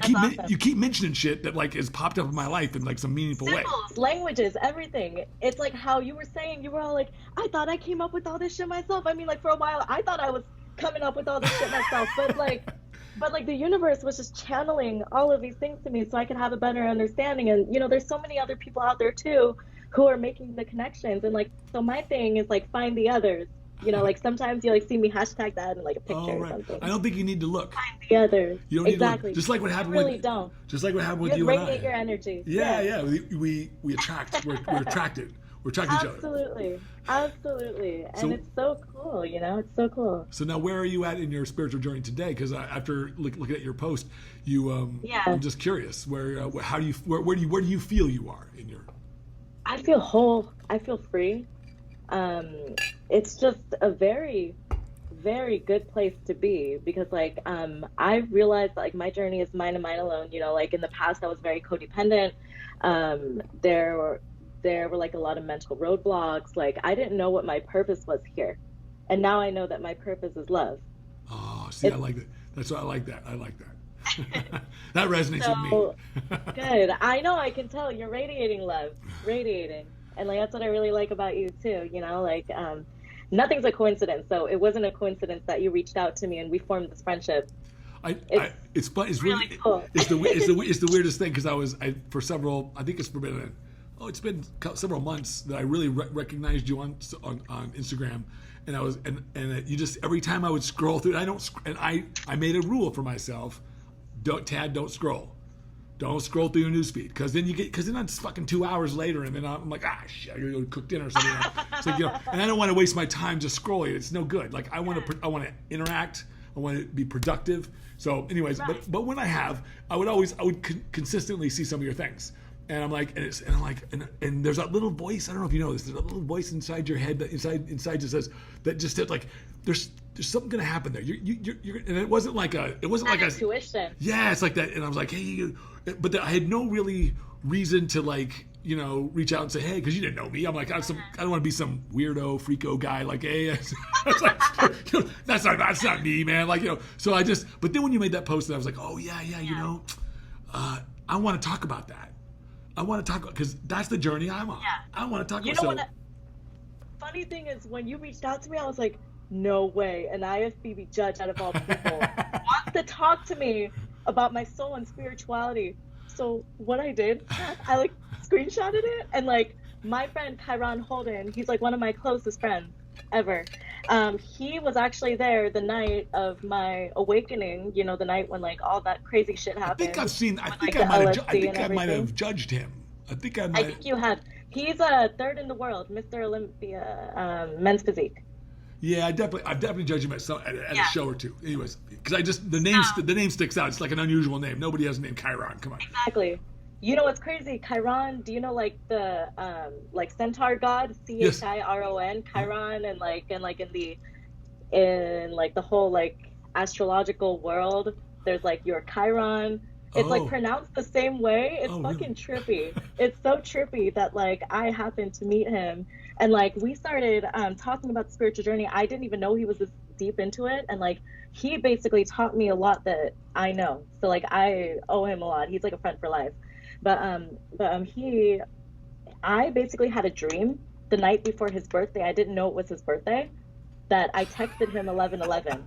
you keep mentioning shit that like has popped up in my life in like some meaningful way. Symbols, languages, everything. It's like how you were saying, you were all like, I thought I came up with all this shit myself. I mean, like for a while, I thought I was coming up with all this shit myself, but like the universe was just channeling all of these things to me so I could have a better understanding. And you know, there's so many other people out there too who are making the connections. And like, so my thing is like, find the others. You know, like sometimes you like see me hashtag that in like a picture or something. I don't think you need to look. Find the others. You don't need exactly. to look. Just like what happened really don't. Just like what happened with you and I. Radiate your energy. Yeah. We attract. We're attracted. We're attracted to each other. Absolutely. And So, it's so cool, you know, it's so cool. So now where are you at in your spiritual journey today? Because after looking at your post, I'm just curious, where do you feel you are in your... I feel whole. I feel free. It's just a very, very good place to be because like, I realized like my journey is mine and mine alone. You know, like in the past I was very codependent. There were like a lot of mental roadblocks. Like I didn't know what my purpose was here. And now I know that my purpose is love. Oh, see, I like that. That's why I like that. That resonates with me. Good. I know, I can tell you're radiating love, radiating. And like, that's what I really like about you too. You know, like, nothing's a coincidence. So it wasn't a coincidence that you reached out to me and we formed this friendship. It's really cool. It's the weirdest thing because it's been several months that I really recognized you on Instagram, and you just, every time I would scroll through, I made a rule for myself, don't scroll. Don't scroll through your newsfeed because then it's fucking 2 hours later, and then I'm like, shit, I gotta go cook dinner or something. So, you know, and I don't want to waste my time just scrolling. It's no good. Like I want to interact. I want to be productive. So, anyways, right. but when I would consistently see some of your things, and I'm like, and there's that little voice. I don't know if you know this. There's a little voice inside your head that inside just says that just said like, there's something gonna happen there. You're and it wasn't like a intuition. Yeah, it's like that. And I was like, hey, but I had no really reason to like you know, reach out and say, hey, because you didn't know me. I'm like, I don't want to be some weirdo, freako guy. Like, hey, I was like, you know, that's not me, man. Like, you know, so but then when you made that post, I was like, oh yeah, you know, I want to talk about that. I want to talk because that's the journey I'm on. Yeah. I want to talk about. You know what? Funny thing is, when you reached out to me, I was like, no way, an IFBB judge out of all people wants to talk to me about my soul and spirituality. So what I did, I like screenshotted it, and like my friend Chiron Holden, he's like one of my closest friends ever. He was actually there the night of my awakening, you know, the night when like all that crazy shit happened. I think I might have judged him. I think you had. He's third in the world, Mr. Olympia, men's physique. Yeah, I've definitely judged him at a show or two. Anyways, because the name sticks out. It's like an unusual name. Nobody has a name Chiron. Come on. Exactly. You know what's crazy? Chiron. Do you know like the like centaur god, Chiron, Chiron, and in the whole like astrological world, there's like your Chiron. It's like pronounced the same way. It's fucking trippy. It's so trippy that like I happened to meet him, and like we started talking about the spiritual journey. I didn't even know he was this deep into it, and like he basically taught me a lot that I know. So like I owe him a lot. He's like a friend for life. I basically had a dream the night before his birthday. I didn't know it was his birthday. That I texted him 11/11.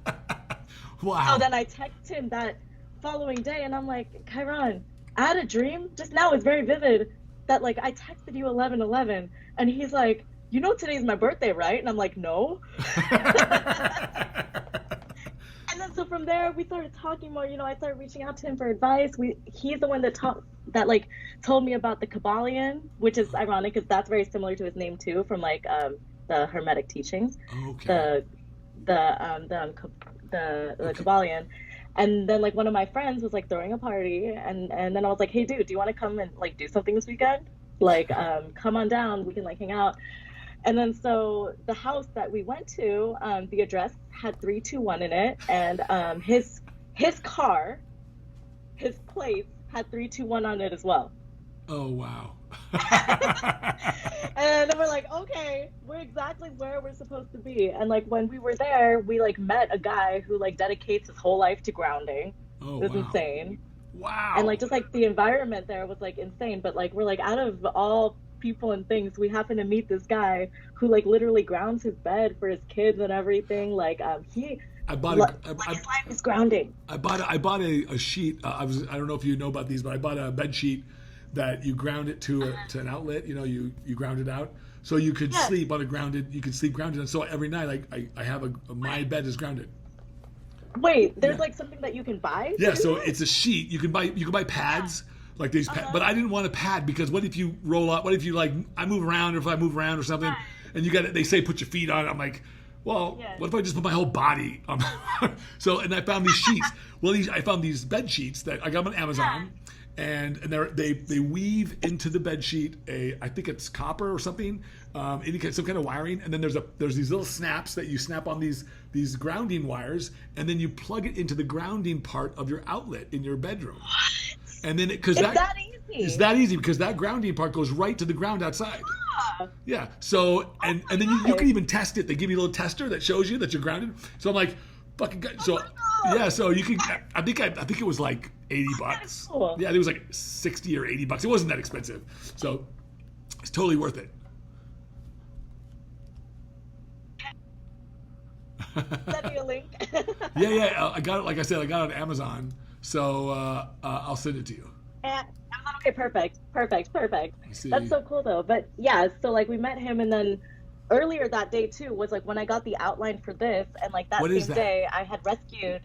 Wow. So then I texted him that following day, and I'm like, Chiron, I had a dream just now. It's very vivid that like I texted you 11/11, and he's like, you know today's my birthday, right? And I'm like, no. And then so from there we started talking more. You know, I started reaching out to him for advice. He's the one that told me about the Kabbalion, which is ironic because that's very similar to his name too, from like the Hermetic teachings. Okay. The Kabbalion. And then like one of my friends was like throwing a party, and then I was like, hey dude, do you want to come and like do something this weekend? Like come on down, we can like hang out. And then so the house that we went to, the address had 321 in it, and his car, his place had 321 on it as well. Oh wow. And then we're like, okay, we're exactly where we're supposed to be. And like when we were there, we like met a guy who like dedicates his whole life to grounding. Oh, it was wow. insane. Wow. And like just like the environment there was like insane. But like we're like, out of all people and things, we happen to meet this guy who like literally grounds his bed for his kids and everything. Like his life is grounding. I bought a sheet. I don't know if you know about these, but I bought a bed sheet that you ground it to an outlet. You know, you ground it out, so you could sleep on a grounded. You could sleep grounded, and so every night I have my bed is grounded. Wait, there's like something that you can buy? Yeah, so it's a sheet. You can buy pads like these, but I didn't want a pad because what if you roll up? What if you like I move around, or if I move around or something, and they say put your feet on it. I'm like, well, what if I just put my whole body on? So, and I found these sheets. Well, I found these bed sheets that I got them on Amazon. And they weave into the bed sheet I think it's copper or something, some kind of wiring, and then there's these little snaps that you snap on these grounding wires, and then you plug it into the grounding part of your outlet in your bedroom. What? And then it's that easy because that grounding part goes right to the ground outside. Yeah. So and then you can even test it. They give you a little tester that shows you that you're grounded. So I'm like, fucking good. So yeah, so you can. I think it was like $80. Cool. Yeah, it was like $60 or $80. It wasn't that expensive, so it's totally worth it. Send me a link. Yeah. I got it. Like I said, I got it on Amazon, so I'll send it to you. Okay, perfect. That's so cool though. But yeah, so like we met him, and then earlier that day too was like when I got the outline for this, and like that same day I had rescued.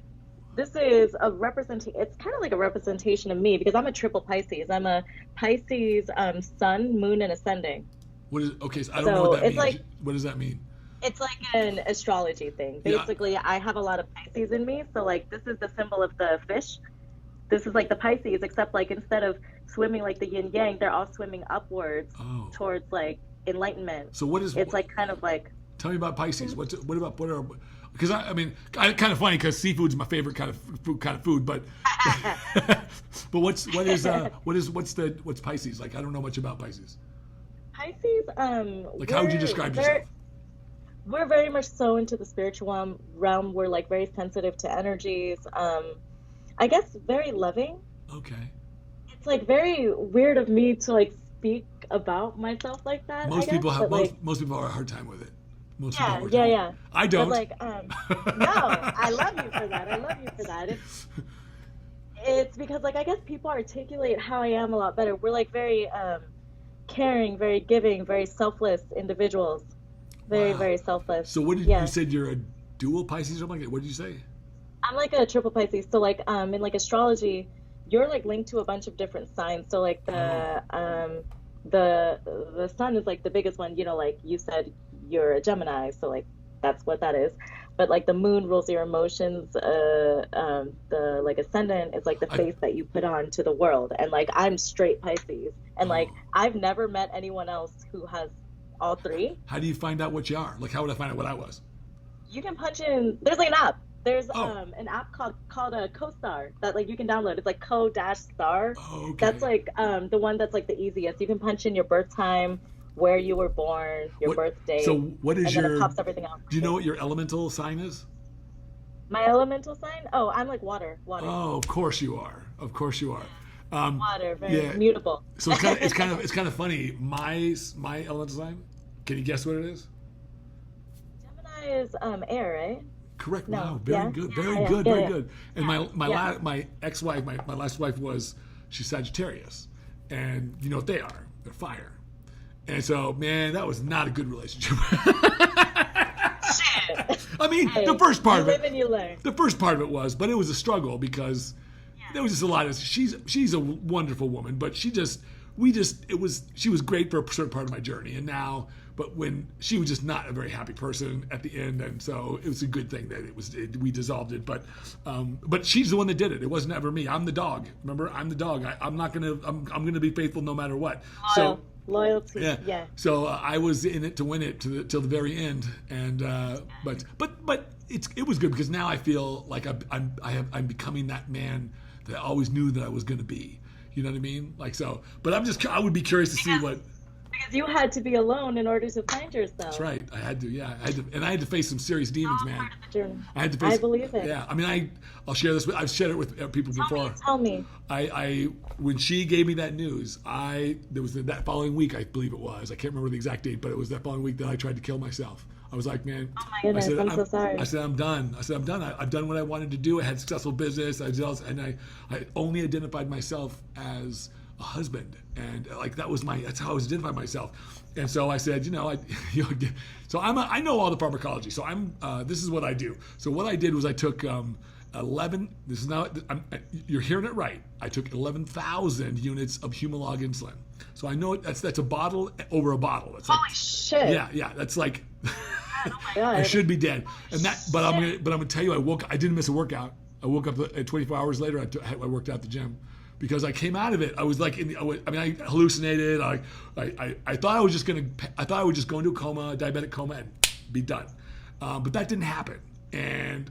This is a it's kind of like a representation of me because I'm a triple Pisces. I'm a Pisces sun, moon, and ascending. Okay, so I don't know what that means. Like, what does that mean? It's like an astrology thing. Basically, I have a lot of Pisces in me. So like this is the symbol of the fish. This is like the Pisces, except like instead of swimming like the yin yang, they're all swimming upwards towards like enlightenment. So what is? It's like kind of like. Tell me about Pisces. Because I mean, kind of funny because seafood's my favorite kind of food, but but what's Pisces? Like, I don't know much about Pisces. Pisces, Like, how would you describe yourself? We're very much so into the spiritual realm. We're like very sensitive to energies. I guess very loving. Okay. It's like very weird of me to like speak about myself like that. Most I guess, people have like, most people have a hard time with it. Most people have a hard yeah, time. yeah. I don't. But like, no, I love you for that. I love you for that. It's because like I guess people articulate how I am a lot better. We're like very caring, very giving, very selfless individuals. Very, Wow. very selfless. So what did you said you're a dual Pisces or something like that? What did you say? I'm like a triple Pisces. So like in like astrology, you're like linked to a bunch of different signs. So like the sun is like the biggest one, you know, like you said you're a Gemini, so like that's what that is. But like the moon rules your emotions, the like ascendant is like the face that you put on to the world. And like I'm straight Pisces. And like I've never met anyone else who has all three. How do you find out what you are? Like, how would I find out what I was? You can punch in. There's like an app. There's an app called a CoStar that like you can download. It's like co-star. Okay. That's like the one that's like the easiest. You can punch in your birth time, where you were born, your birth date. So what is and then your? it pops everything out. Do you know what your elemental sign is? My elemental sign? Oh, I'm like water. Oh, of course you are. Of course you are. Water, very mutable. So it's kind of funny. My elemental sign. Can you guess what it is? Gemini is air, right? Correct. No. Wow. Very good. Very good. And my ex-wife, my last wife she's Sagittarius, and you know what they are? They're fire. And so, man, that was not a good relationship. I mean, the first part of it. You live and you learn. The first part of it was, but it was a struggle because there was just a lot of. She's a wonderful woman, but she was great for a certain part of my journey, and now. But when she was just not a very happy person at the end, and so it was a good thing that we dissolved it. But she's the one that did it. It wasn't ever me. I'm the dog. Remember, I'm the dog. I'm gonna be faithful no matter what. So loyalty. Yeah. So I was in it to win it till the very end, and but it was good because now I feel like I'm becoming that man that I always knew that I was gonna be. You know what I mean? Like so. But I would be curious to see what. Because you had to be alone in order to find yourself. That's right. I had to. Yeah. I had to face some serious demons, man. I had to face. I believe it. Yeah. I mean, I'll share this. I've shared it with people before. Tell me. When she gave me that news, there was that following week, I believe it was. I can't remember the exact date, but it was that following week that I tried to kill myself. I was like, man. Oh my goodness, I'm so sorry. I said, I'm done. I've done what I wanted to do. I had a successful business. I only identified myself as a husband, and like that's how I was identifying myself. And so I said, so I know all the pharmacology. So this is what I do. So what I did was I took 11. This is now you're hearing it right. I took 11,000 units of Humalog insulin. So I know that's a bottle over a bottle. It's Holy shit! Yeah. That's like oh my God. I should be dead. And but I'm gonna tell you, I didn't miss a workout. I woke up 24 hours later. I worked out at the gym. Because I came out of it, I was like, I hallucinated. I thought I was just go into a coma, diabetic coma, and be done. But that didn't happen. And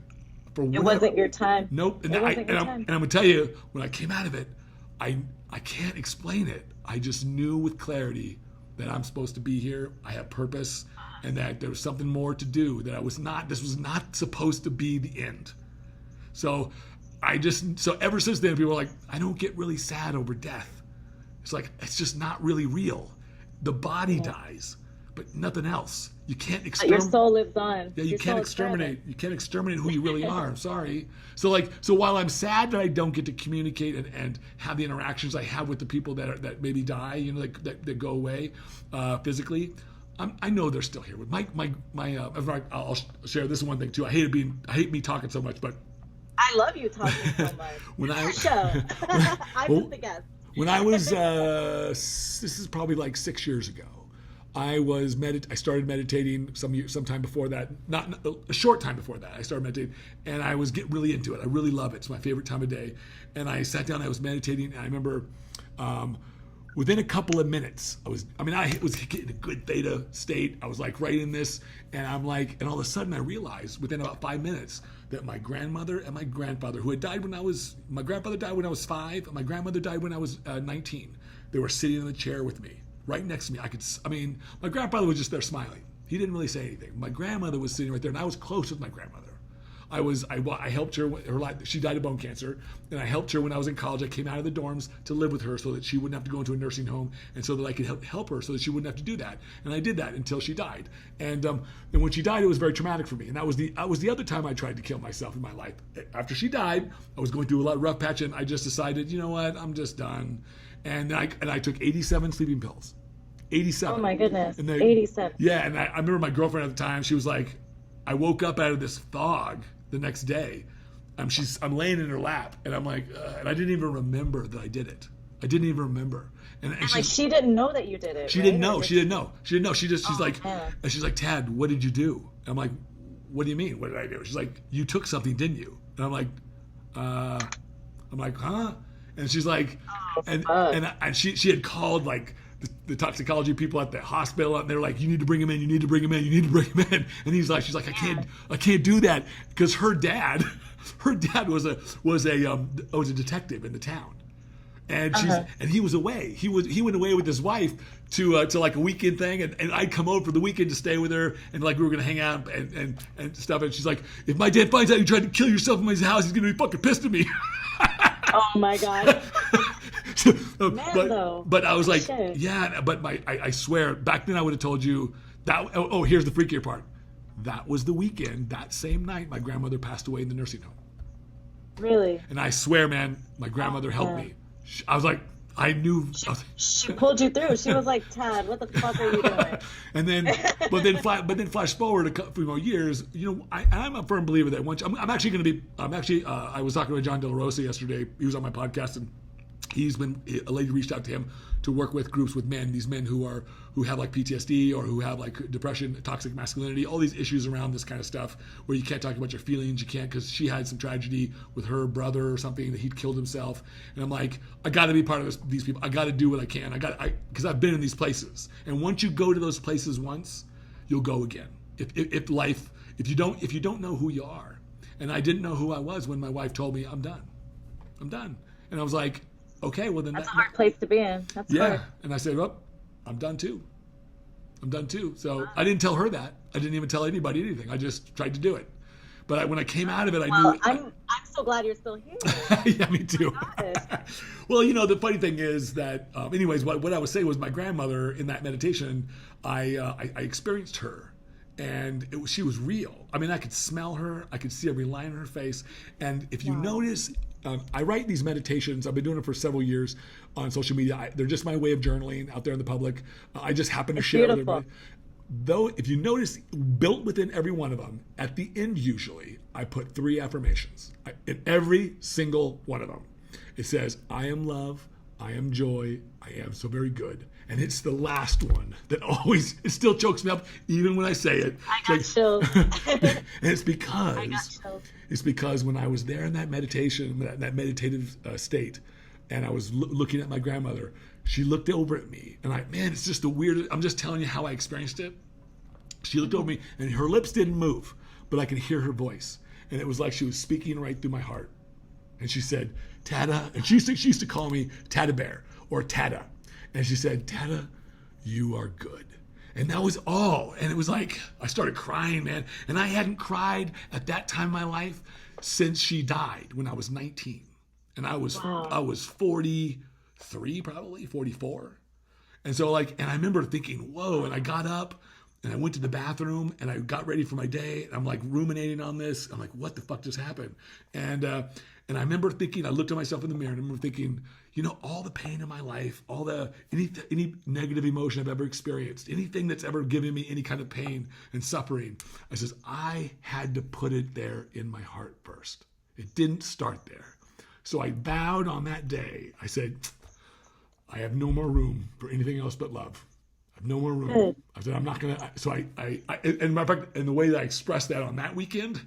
it wasn't your time. Nope. And I'm gonna tell you, when I came out of it, I can't explain it. I just knew with clarity that I'm supposed to be here. I have purpose, and that there was something more to do. That this was not supposed to be the end. So ever since then, people are like, I don't get really sad over death. It's like, it's just not really real. The body dies, but nothing else. You can't exterminate. Your soul lives on. Yeah, you can't exterminate. You can't exterminate who you really are. I'm sorry. So while I'm sad that I don't get to communicate and have the interactions I have with the people that maybe die, that go away physically, I know they're still here. With I'll share this one thing too. I hate me talking so much, but. I love you talking so much. I'm just the guest. When I was, this is probably like 6 years ago. I started meditating some time before that, not a short time before that. I started meditating, and I was getting really into it. I really love it. It's my favorite time of day. And I sat down. I was meditating, and I remember within a couple of minutes, I was getting a good theta state. I was like right in this, and I'm like, and all of a sudden I realized within about 5 minutes that my grandmother and my grandfather, who had died my grandfather died when I was 5, and my grandmother died when I was 19. They were sitting in the chair with me, right next to me. My grandfather was just there smiling. He didn't really say anything. My grandmother was sitting right there, and I was close with my grandmother. I helped her. She died of bone cancer, and I helped her when I was in college. I came out of the dorms to live with her so that she wouldn't have to go into a nursing home, and so that I could help her so that she wouldn't have to do that. And I did that until she died. And when she died, it was very traumatic for me. And that was the other time I tried to kill myself in my life. After she died, I was going through a lot of rough patch, and I just decided, you know what, I'm just done. And I took 87 sleeping pills. 87. Oh my goodness. 87. Yeah, and I remember my girlfriend at the time. She was like, I woke up out of this fog the next day. I'm laying in her lap, and I'm like, and I didn't even remember that I did it. I didn't even remember. And like she didn't know that you did it. She didn't know. She didn't know. She's like, Tad, what did you do? And I'm like, what do you mean? What did I do? She's like, you took something, didn't you? And I'm like, huh? And she's like, and she had called like the toxicology people at the hospital, and they're like, you need to bring him in, you need to bring him in, you need to bring him in. And she's like, I can't do that, because her dad was a detective in the town, and he was away. He went away with his wife to like a weekend thing, and I'd come over for the weekend to stay with her, and like we were gonna hang out and stuff. And she's like, if my dad finds out you tried to kill yourself in my house, he's gonna be fucking pissed at me. Oh my God. But I was like, shit. yeah, but I swear, back then I would have told you that. Oh, here's the freakier part. That was the weekend, that same night, my grandmother passed away in the nursing home. Really? And I swear, man, my grandmother helped me. I was like, I knew. She pulled you through. She was like, Tad, what the fuck are you doing? And then, flash forward a couple more years. You know, I'm a firm believer that once I'm actually going to be. I was talking to John De La Rosa yesterday. He was on my podcast, and a lady reached out to him to work with groups with men, these men who have like PTSD or who have like depression, toxic masculinity, all these issues around this kind of stuff where you can't talk about your feelings. You can't, because she had some tragedy with her brother or something, that he'd killed himself. And I'm like, I got to be part of these people. I got to do what I can. Because I've been in these places. And once you go to those places once, you'll go again. If you don't know who you are. And I didn't know who I was when my wife told me, I'm done. And I was like, okay, well then that's a hard place to be in. That's hard. And I said, well, I'm done too. So I didn't tell her that. I didn't even tell anybody anything. I just tried to do it. But when I came out of it, I knew. I'm so glad you're still here. Yeah, me too. Well, you know, the funny thing is that, anyways, what I was saying was my grandmother in that meditation, I experienced her. And she was real. I mean, I could smell her. I could see every line on her face. And if you notice, I write these meditations. I've been doing it for several years on social media. They're just my way of journaling out there in the public. I just happen to share with everybody. Though, if you notice, built within every one of them, at the end usually, I put 3 affirmations. In every single one of them. It says, I am love, I am joy, I am so very good. And it's the last one that always, it still chokes me up even when I say it. I got chills. And it's because when I was there in that meditation, that meditative state, and I was looking at my grandmother, she looked over at me, and it's just the weirdest. I'm just telling you how I experienced it. She looked over me, and her lips didn't move, but I could hear her voice, and it was like she was speaking right through my heart. And she said, Tada, and she used to call me Tada Bear or Tada. And she said, Tada, you are good. And that was all. And it was like, I started crying, man. And I hadn't cried at that time in my life since she died when I was 19. And I was 43, probably 44. And so and I remember thinking, whoa. And I got up and I went to the bathroom and I got ready for my day. And I'm like ruminating on this. I'm like, what the fuck just happened? And I remember thinking, I looked at myself in the mirror and I remember thinking, you know, all the pain in my life, any negative emotion I've ever experienced, anything that's ever given me any kind of pain and suffering, I says, I had to put it there in my heart first. It didn't start there. So I vowed on that day, I said, I have no more room for anything else but love. I have no more room. Good. I said, I'm not going to. So and matter of fact, and the way that I expressed that on that weekend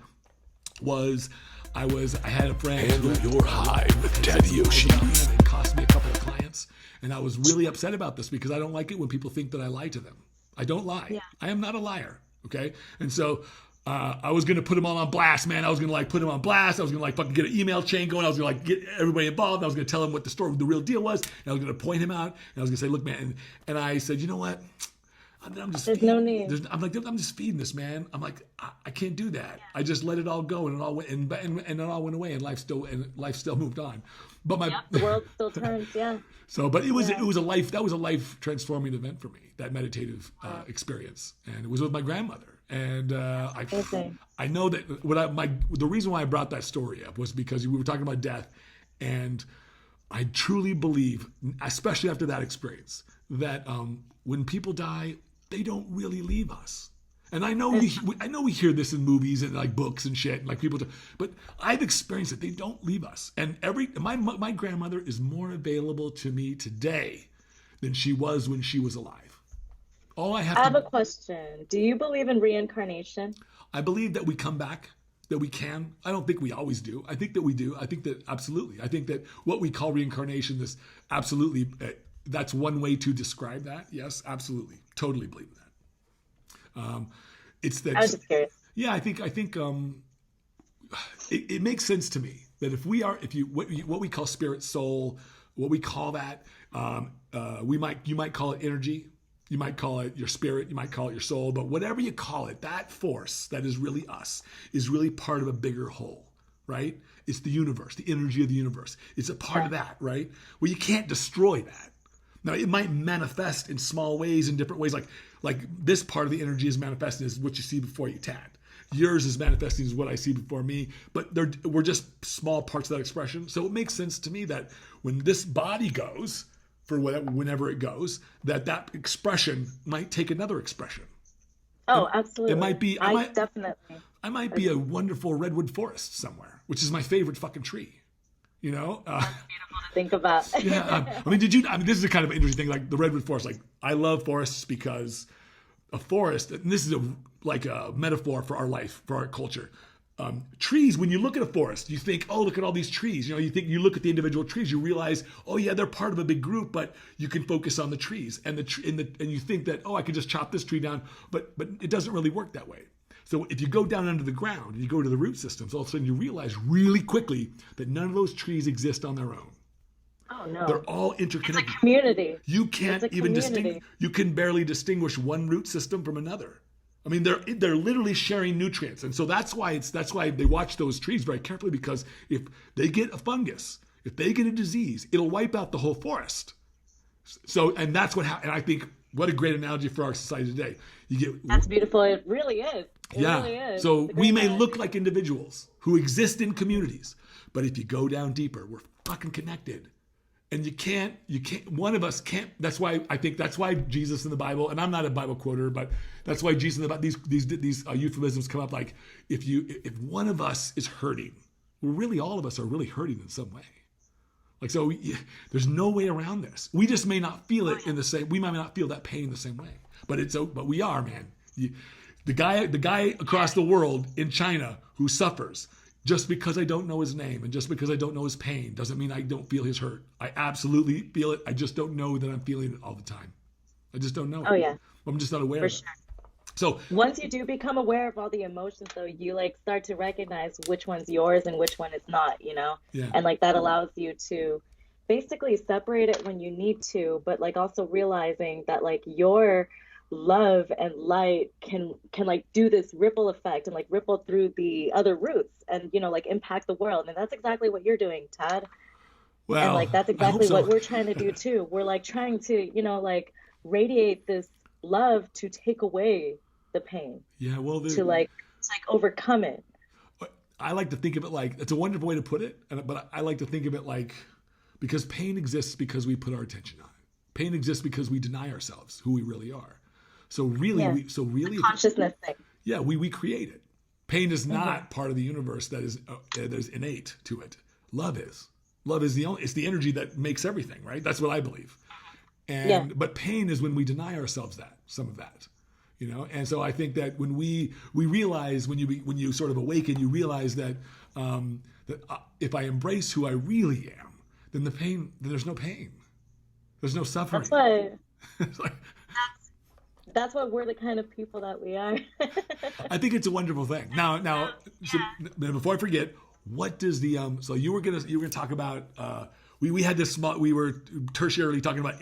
was, I had a friend. Handle your hive with Tadyoshi. It cost me a couple of clients. clients, and I was really upset about this because I don't like it when people think that I lie to them. I don't lie. Yeah. I am not a liar. Okay, and so I was going to put them all on blast, man. I was going to like put them on blast. I was going to like fucking get an email chain going. I was going to like get everybody involved. I was going to tell him what the real deal was, and I was going to point him out. And I was going to say, look, man, and I said, you know what? I'm just There's feeding, no need. I'm just feeding this, man. I'm like, I can't do that. I just let it all go, and it all went, and it all went away, and life still moved on. But The world still turns, yeah. So, but it was a life transforming event for me, that meditative experience, and it was with my grandmother. And I know that the reason why I brought that story up was because we were talking about death, and I truly believe, especially after that experience, that when people die, they don't really leave us. And I know we hear this in movies and like books and shit, and like people, but I've experienced it. They don't leave us. And my grandmother is more available to me today than she was when she was alive. I have a question. Do you believe in reincarnation? I believe that we come back, that we can. I don't think we always do. I think that we do. I think that absolutely. I think that what we call reincarnation is absolutely, that's one way to describe that. Yes, absolutely. Totally believe that. It's that. I was just curious. Yeah, I think it makes sense to me that what we call spirit, soul, what we call that, you might call it energy. You might call it your spirit, you might call it your soul, but whatever you call it, that force that is really us is really part of a bigger whole, right? It's the universe, the energy of the universe. It's a part of that, right? Well, you can't destroy that. Now, it might manifest in small ways, in different ways, like this part of the energy is manifesting as what you see before you, Tad. Yours is manifesting as what I see before me, but we're just small parts of that expression. So it makes sense to me that when this body goes, for whenever it goes, that expression might take another expression. Oh, absolutely. It might be. Definitely. I might be a wonderful redwood forest somewhere, which is my favorite fucking tree. You know. That's beautiful to think about. Yeah. This is a kind of interesting thing. Like the redwood forest. Like I love forests because a forest. And this is like a metaphor for our life, for our culture. Trees, when you look at a forest, you think, oh, look at all these trees. You look at the individual trees, you realize, oh yeah, they're part of a big group, but you can focus on the trees and you think that, oh, I could just chop this tree down, but it doesn't really work that way. So if you go down under the ground and you go to the root systems, all of a sudden you realize really quickly that none of those trees exist on their own. Oh no. They're all interconnected. It's a community. You can't even distinguish. You can barely distinguish one root system from another. I mean, they're literally sharing nutrients, and so that's why they watch those trees very carefully, because if they get a fungus, if they get a disease, it'll wipe out the whole forest. So, and that's what happened. And I think what a great analogy for our society today. That's beautiful. It really is. It really is. So we may look like individuals who exist in communities, but if you go down deeper, we're fucking connected. And you can't, one of us can't, that's why Jesus in the Bible, and I'm not a Bible quoter, but that's why Jesus in the Bible, these euphemisms come up, like, if one of us is hurting, well, really all of us are really hurting in some way. Like, so there's no way around this. We just may not feel it we might not feel that pain the same way, but we are, man. The guy across the world in China who suffers, just because I don't know his name and just because I don't know his pain doesn't mean I don't feel his hurt. I absolutely feel it. I just don't know that I'm feeling it all the time. I just don't know. Oh yeah. I'm just not aware of it. Sure. So once you do become aware of all the emotions, though, you like start to recognize which one's yours and which one is not, you know? Yeah. And like that allows you to basically separate it when you need to, but like also realizing that like your love and light can like do this ripple effect and like ripple through the other roots and, you know, like impact the world. And that's exactly what you're doing, Todd. Well, and like that's exactly what we're trying to do too. We're like trying to, you know, like radiate this love to take away the pain. Yeah, well, to like overcome it. I like to think of it like, it's a wonderful way to put it, but I like to think of it like, because pain exists because we put our attention on it. Pain exists because we deny ourselves who we really are. So really, the consciousness thing. Yeah, we create it. Pain is not part of the universe that is innate to it. Love is. Love is it's the energy that makes everything, right? That's what I believe. But pain is when we deny ourselves some of that, you know. And so I think that when we realize, when you sort of awaken, you realize that if I embrace who I really am, then there's no pain. There's no suffering. That's why. It's like, That's why we're the kind of people that we are. I think it's a wonderful thing. Now, so, before I forget, what does the so you were gonna talk about we had this small, we were tertiarily talking about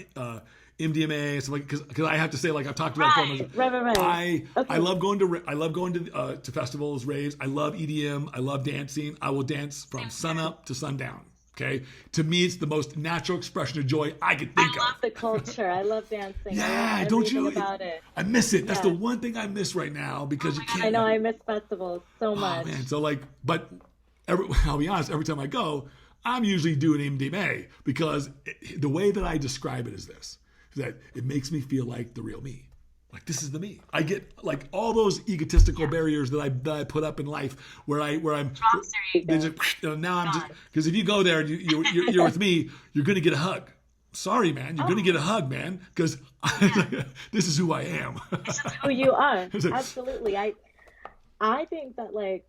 MDMA, so like because I have to say, like I've talked about Right. I love going to festivals, raves. I love EDM. I love dancing. I will dance from sunup to sundown. Okay, to me, it's the most natural expression of joy I could think of. I love the culture. I love dancing. Yeah, I don't you? About it. I miss it. That's the one thing I miss right now because you can't. I know. I miss festivals so much. Oh man, so like, but I'll be honest. Every time I go, I'm usually doing MDMA because the way that I describe it is this: is that it makes me feel like the real me. Like this is the me. I get like all those egotistical barriers that I put up in life, where I'm now I'm just because if you go there and you're with me, you're gonna get a hug. Sorry, man, you're gonna get a hug, man, because this is who I am. This is who you are. Absolutely. I think that like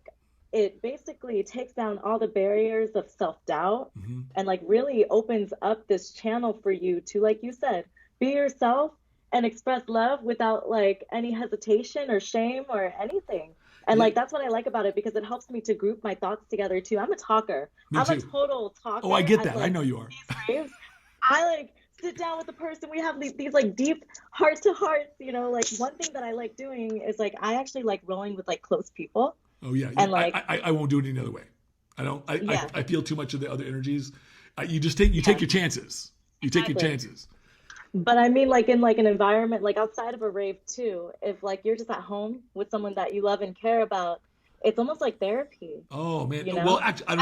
it basically takes down all the barriers of self-doubt and like really opens up this channel for you to, like you said, be yourself and express love without like any hesitation or shame or anything. And like that's what I like about it because it helps me to group my thoughts together too. I'm a talker. I'm a total talker. Oh, I get that. Like, I know you are. I like sit down with the person. We have these like deep heart to hearts, you know, like one thing that I like doing is like I actually like rolling with like close people. Oh yeah. And like I won't do it any other way. I feel too much of the other energies. You just take your chances. You take your chances. But I mean, like in like an environment, like outside of a rave too, if like you're just at home with someone that you love and care about, it's almost like therapy. Oh man. You know? Well, actually, I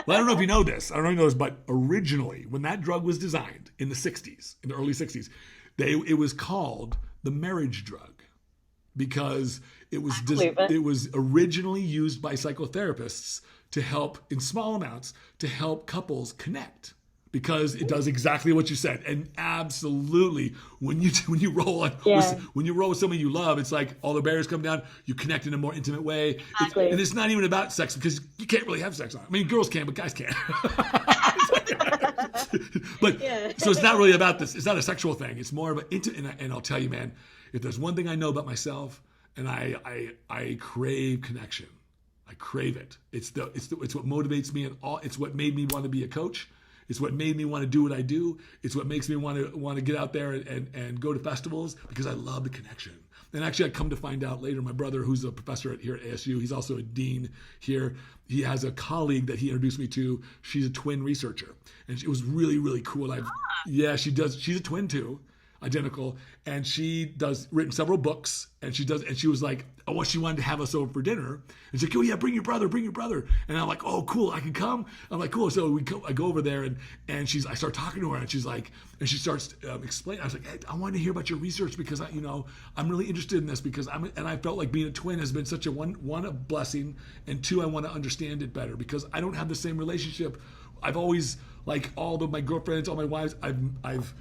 don't know if you know this. I don't know if you know this, but originally when that drug was designed in the 60s, in the early 60s, it was called the marriage drug because it was originally used by psychotherapists to help in small amounts to help couples connect. Because it does exactly what you said, and absolutely, when you roll with someone you love, it's like all the barriers come down. You connect in a more intimate way, and it's not even about sex because you can't really have sex on it. I mean, girls can, but guys can't. So it's not really about this. It's not a sexual thing. It's more of an and I'll tell you, man, if there's one thing I know about myself, and I crave connection. I crave it. It's what motivates me, and it's what made me want to be a coach. It's what made me want to do what I do. It's what makes me want to get out there and go to festivals because I love the connection. And actually, I come to find out later, my brother, who's a professor here at ASU, he's also a dean here. He has a colleague that he introduced me to. She's a twin researcher, and it was really, really cool. She does. She's a twin too, identical, and she written several books. And she was like, oh, she wanted to have us over for dinner. And she's like, oh yeah, bring your brother. And I'm like, oh cool, I can come. I'm like, cool. So I go over there and I start talking to her and she's like, and she starts explaining. I was like, hey, I want to hear about your research because I'm really interested in this because I felt like being a twin has been such a one a blessing, and two, I want to understand it better because I don't have the same relationship. I've always, like all of my girlfriends, all my wives, I've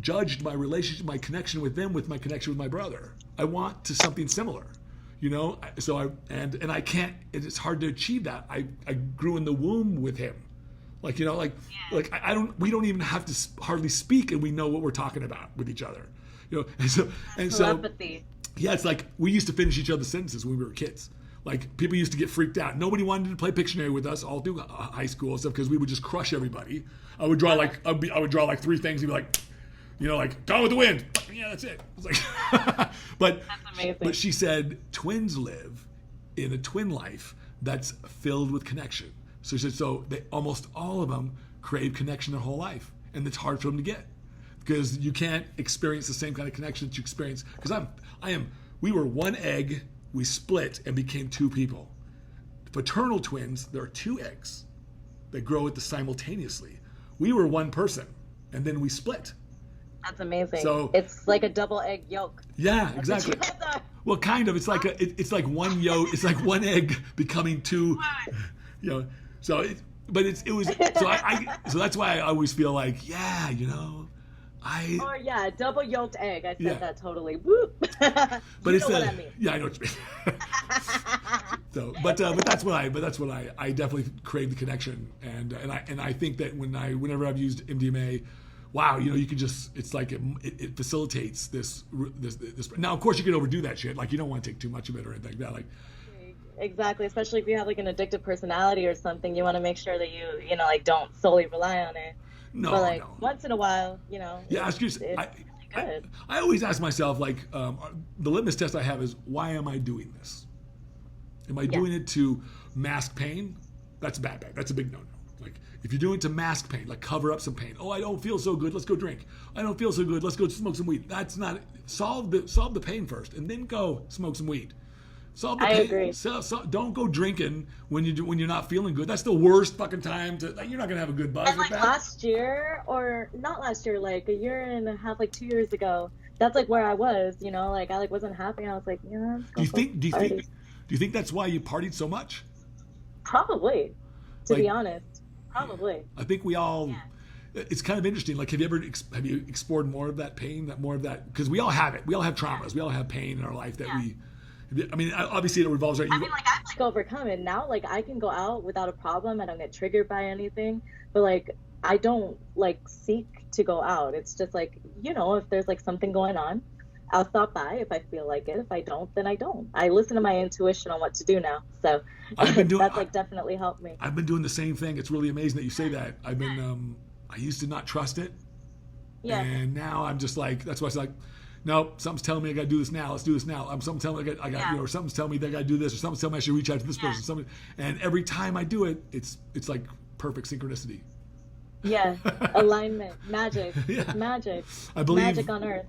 judged my relationship, my connection with them with my connection with my brother. I want to something similar, you know. So I can't. It's hard to achieve that. I grew in the womb with him, like you know, like I don't. We don't even have to hardly speak, and we know what we're talking about with each other, you know. And so telepathy. Yeah, it's like we used to finish each other's sentences when we were kids. Like people used to get freaked out. Nobody wanted to play Pictionary with us all through high school and stuff because we would just crush everybody. I would draw like three things and be like, you know, like Gone with the Wind. Yeah, that's it. It's like, that's amazing. But she said twins live in a twin life that's filled with connection. So she said they almost all of them crave connection their whole life, and it's hard for them to get because you can't experience the same kind of connection that you experience. Because we were one egg. We split and became two people. Fraternal twins, there are two eggs that grow simultaneously. We were one person, and then we split. That's amazing. So it's like a double egg yolk. Yeah, exactly. Well, kind of. It's like it's like one yolk. It's like one egg becoming two. You know. So it was. So that's why I always feel like, yeah, you know. Or yeah, double yolked egg. I said that totally. Whoop. But it's what I mean. Yeah, I know what you mean. So, but that's what I definitely crave the connection, and I think that whenever I've used MDMA, wow, you can just, it's like it facilitates this. Now, of course, you can overdo that shit. Like, you don't want to take too much of it or anything like that. Like, Exactly, especially if you have like an addictive personality or something, you want to make sure that like don't solely rely on it. no, But like no. once in a while, Yeah, it's I, really good. I always ask myself, like, the litmus test I have is, why am I doing this? Am I doing it to mask pain? That's bad. That's a big no-no. Like, if you're doing it to mask pain, like cover up some pain. Oh, I don't feel so good. Let's go drink. I don't feel so good. Let's go smoke some weed. That's not, solve the pain first, and then go smoke some weed. Solve the I pain. agree. Don't go drinking when you're not feeling good. That's the worst fucking time to. Like, you're not gonna have a good buzz And with like that. last year, or not last year, like a year and a half, like 2 years ago, that's like where I was. Like I like wasn't happy. I was like, let's Do go you party. think that's why you partied so much? Probably, to Like, be honest, probably. I think we all. It's kind of interesting. Like, have you explored more of that pain, because we all have it. We all have traumas. We all have pain in our life that we. I mean, obviously it revolves around. I mean, like I've like overcome it now. Like I can go out without a problem. I don't get triggered by anything. But like I don't like seek to go out. It's just like if there's like something going on, I'll stop by if I feel like it. If I don't, then I don't. I listen to my intuition on what to do now. So that's like definitely helped me. I've been doing the same thing. It's really amazing that you say that. I've been. I used to not trust it. Yeah. And now I'm just like. That's why it's like. No, something's telling me I got to do this now. Let's do this now. Something's telling me or something's telling me that I got to do this, or something's telling me I should reach out to this person. And every time I do it, it's like perfect synchronicity. Yeah, alignment, magic, magic. I believe magic on earth.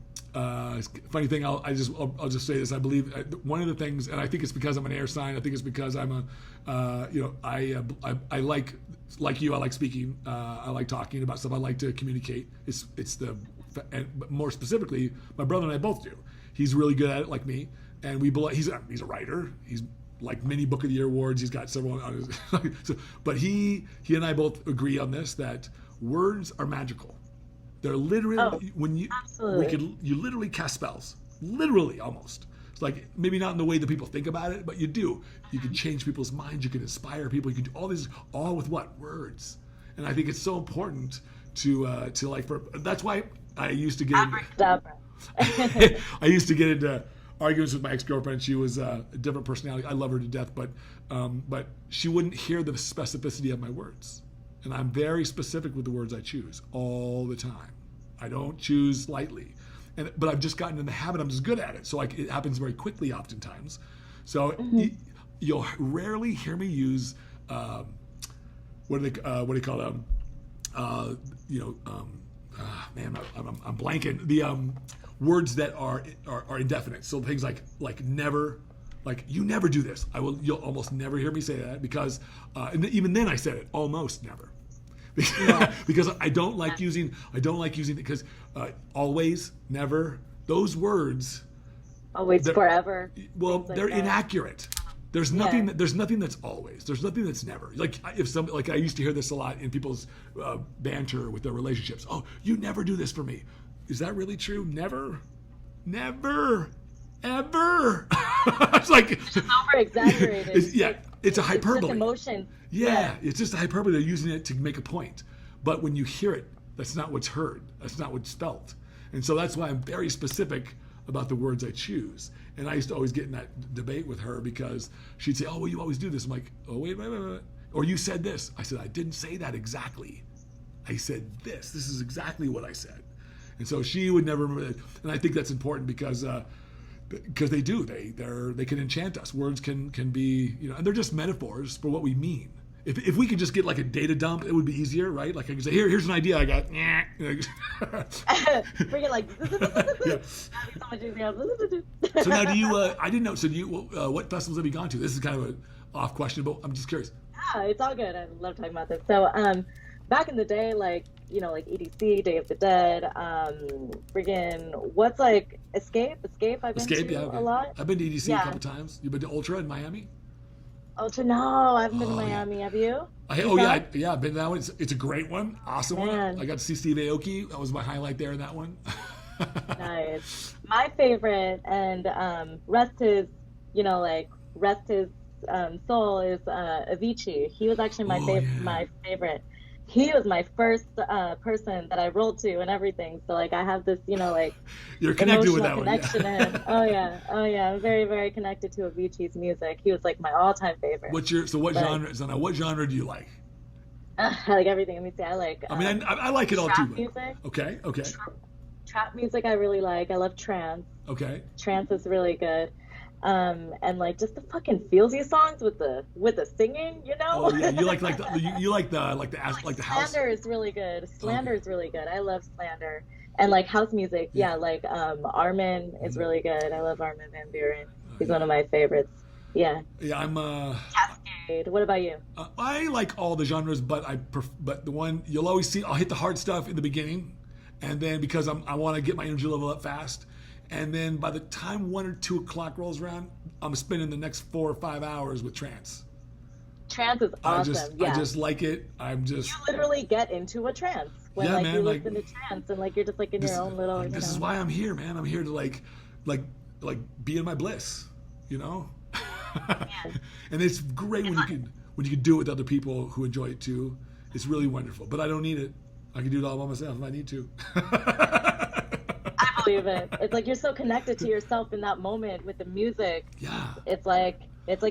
Funny thing, I'll just say this. I believe one of the things, and I think it's because I'm an air sign. I think it's because I'm I like you. I like speaking. I like talking about stuff. I like to communicate. But more specifically, my brother and I both do. He's really good at it, like me, and he's a writer. He's like many Book of the Year awards. He's got several on his. But he and I both agree on this, that words are magical. They're literally you literally cast spells, literally almost. It's like maybe not in the way that people think about it, but you do. You can change people's minds. You can inspire people. You can do all these, all with what? Words. And I think it's so important to like, that's why I used to get I used to get into arguments with my ex-girlfriend. She was a different personality. I love her to death, but she wouldn't hear the specificity of my words. And I'm very specific with the words I choose all the time. I don't choose lightly. But I've just gotten in the habit. I'm just good at it. So like, it happens very quickly oftentimes. So you'll rarely hear me use what do you call them? Man, I'm blanking. The words that are indefinite. So things like never, like you never do this. You'll almost never hear me say that, because and even then I said it almost never. Because I don't like using because always, never, those words, always, forever. Well, they're inaccurate. There's nothing. There's nothing that's always. There's nothing that's never. Like I used to hear this a lot in people's banter with their relationships. Oh, you never do this for me. Is that really true? Never, ever. It's like it's just over exaggerated. It's a hyperbole. It's just emotion. Yeah, it's just a hyperbole. They're using it to make a point. But when you hear it, that's not what's heard. That's not what's felt. And so that's why I'm very specific about the words I choose. And I used to always get in that debate with her, because she'd say, oh, well, you always do this. I'm like, oh, wait. Or you said this. I said, I didn't say that exactly. I said this. This is exactly what I said. And so she would never remember that. And I think that's important because they do. They can enchant us. Words can be, and they're just metaphors for what we mean. If we could just get like a data dump, it would be easier, right? Like I could say, here's an idea I got. Freaking like. So now, do you? I didn't know. So do you? What festivals have you gone to? This is kind of an off question, but I'm just curious. Yeah, it's all good. I love talking about this. So, back in the day, like EDC, Day of the Dead, what's like Escape? I've been to a lot. I've been to EDC a couple times. You've been to Ultra in Miami? Ultra, no, I haven't been to Miami. Have you? I've been to that one. It's a great one, awesome one. I got to see Steve Aoki. That was my highlight there in that one. Nice. My favorite, and rest his soul, is Avicii. He was actually my favorite. he was my first person that I rolled to and everything. So like I have this, you know, like You're connected with emotional that connection one. to him. Oh yeah. I'm very, very connected to Avicii's music. He was like my all-time favorite. What But genre? So now, what genre do you like? I like everything. Let me see. I like I mean, I like it all trap too. music. Okay, okay, Trap music I really like. I love trance. okay. Trance is really good. And like just the fucking feelsy songs with the singing, you know? Oh yeah, you like you like the house. Slander is really good. Slander Okay. is really good. I love Slander. And like house music, yeah, like Armin is really good. I love Armin van Buuren. He's one of my favorites. Yeah. Yeah, I'm. Cascade. What about you? I like all the genres, but but the one you'll always see, I'll hit the hard stuff in the beginning, and then because I want to get my energy level up fast, and then by the time 1 or 2 o'clock rolls around, I'm spending the next 4 or 5 hours with trance. Trance is awesome. I just like it. I'm just. You literally get into a trance when Yeah, like man, you like, listen to trance and like you're just like in your own little. This is why I'm here, man. I'm here to like be in my bliss, you know. And it's great when you can do it with other people who enjoy it too. It's really wonderful. But I don't need it. I can do it all by myself if I need to. I believe it. It's like you're so connected to yourself in that moment with the music. Yeah. It's like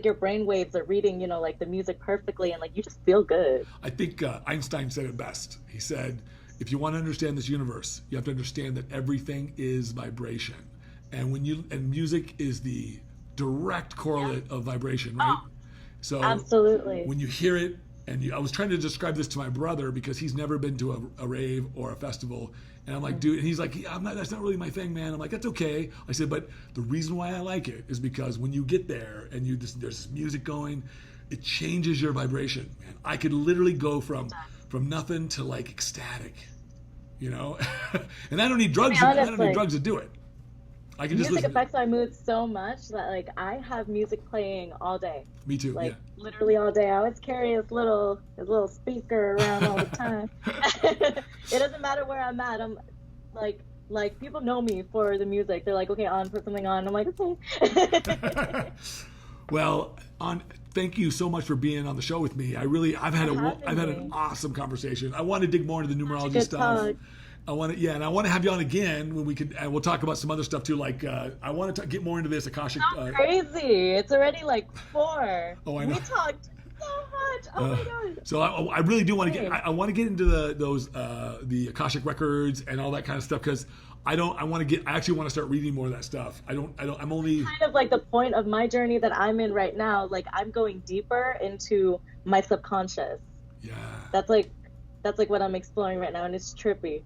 your brain waves are reading, you know, like the music perfectly, and like you just feel good. I think Einstein said it best. He said, if you want to understand this universe, you have to understand that everything is vibration. And music is the direct correlate of vibration, right? So Absolutely. when you hear it, I was trying to describe this to my brother because he's never been to a rave or a festival, and I'm like, dude, and he's like, yeah, that's not really my thing, man. I'm like, that's okay. I said, but the reason why I like it is because when you get there and there's this music going, it changes your vibration, man. I could literally go from nothing to like ecstatic, you know. And I don't need drugs. I don't need drugs to do it. I can just music listen. affects my mood so much that like I have music playing all day. Me too. Like yeah. literally all day. I always carry his little speaker around all the time. It doesn't matter where I'm at. I'm like people know me for the music. They're like, okay, put something on. I'm like, okay. Well, thank you so much for being on the show with me. I've had an awesome conversation. I want to dig more into the numerology stuff. Talk. And I want to have you on again when we could, and we'll talk about some other stuff too. Like I want to get more into this Akashic. Crazy! It's already like 4. Oh, I know. We talked so much. Oh my god! So I really do want to get. I want to get into the Akashic records and all that kind of stuff because I actually want to start reading more of that stuff. I'm only kind of like the point of my journey that I'm in right now. Like I'm going deeper into my subconscious. Yeah. That's like what I'm exploring right now, and it's trippy.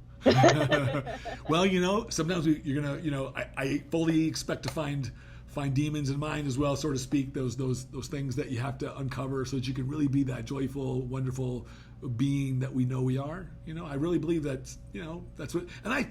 Well, you know, sometimes you're gonna, you know, I fully expect to find demons in mine as well, so to speak. Those things that you have to uncover so that you can really be that joyful, wonderful being that we know we are. You know, I really believe that. You know, that's what, and I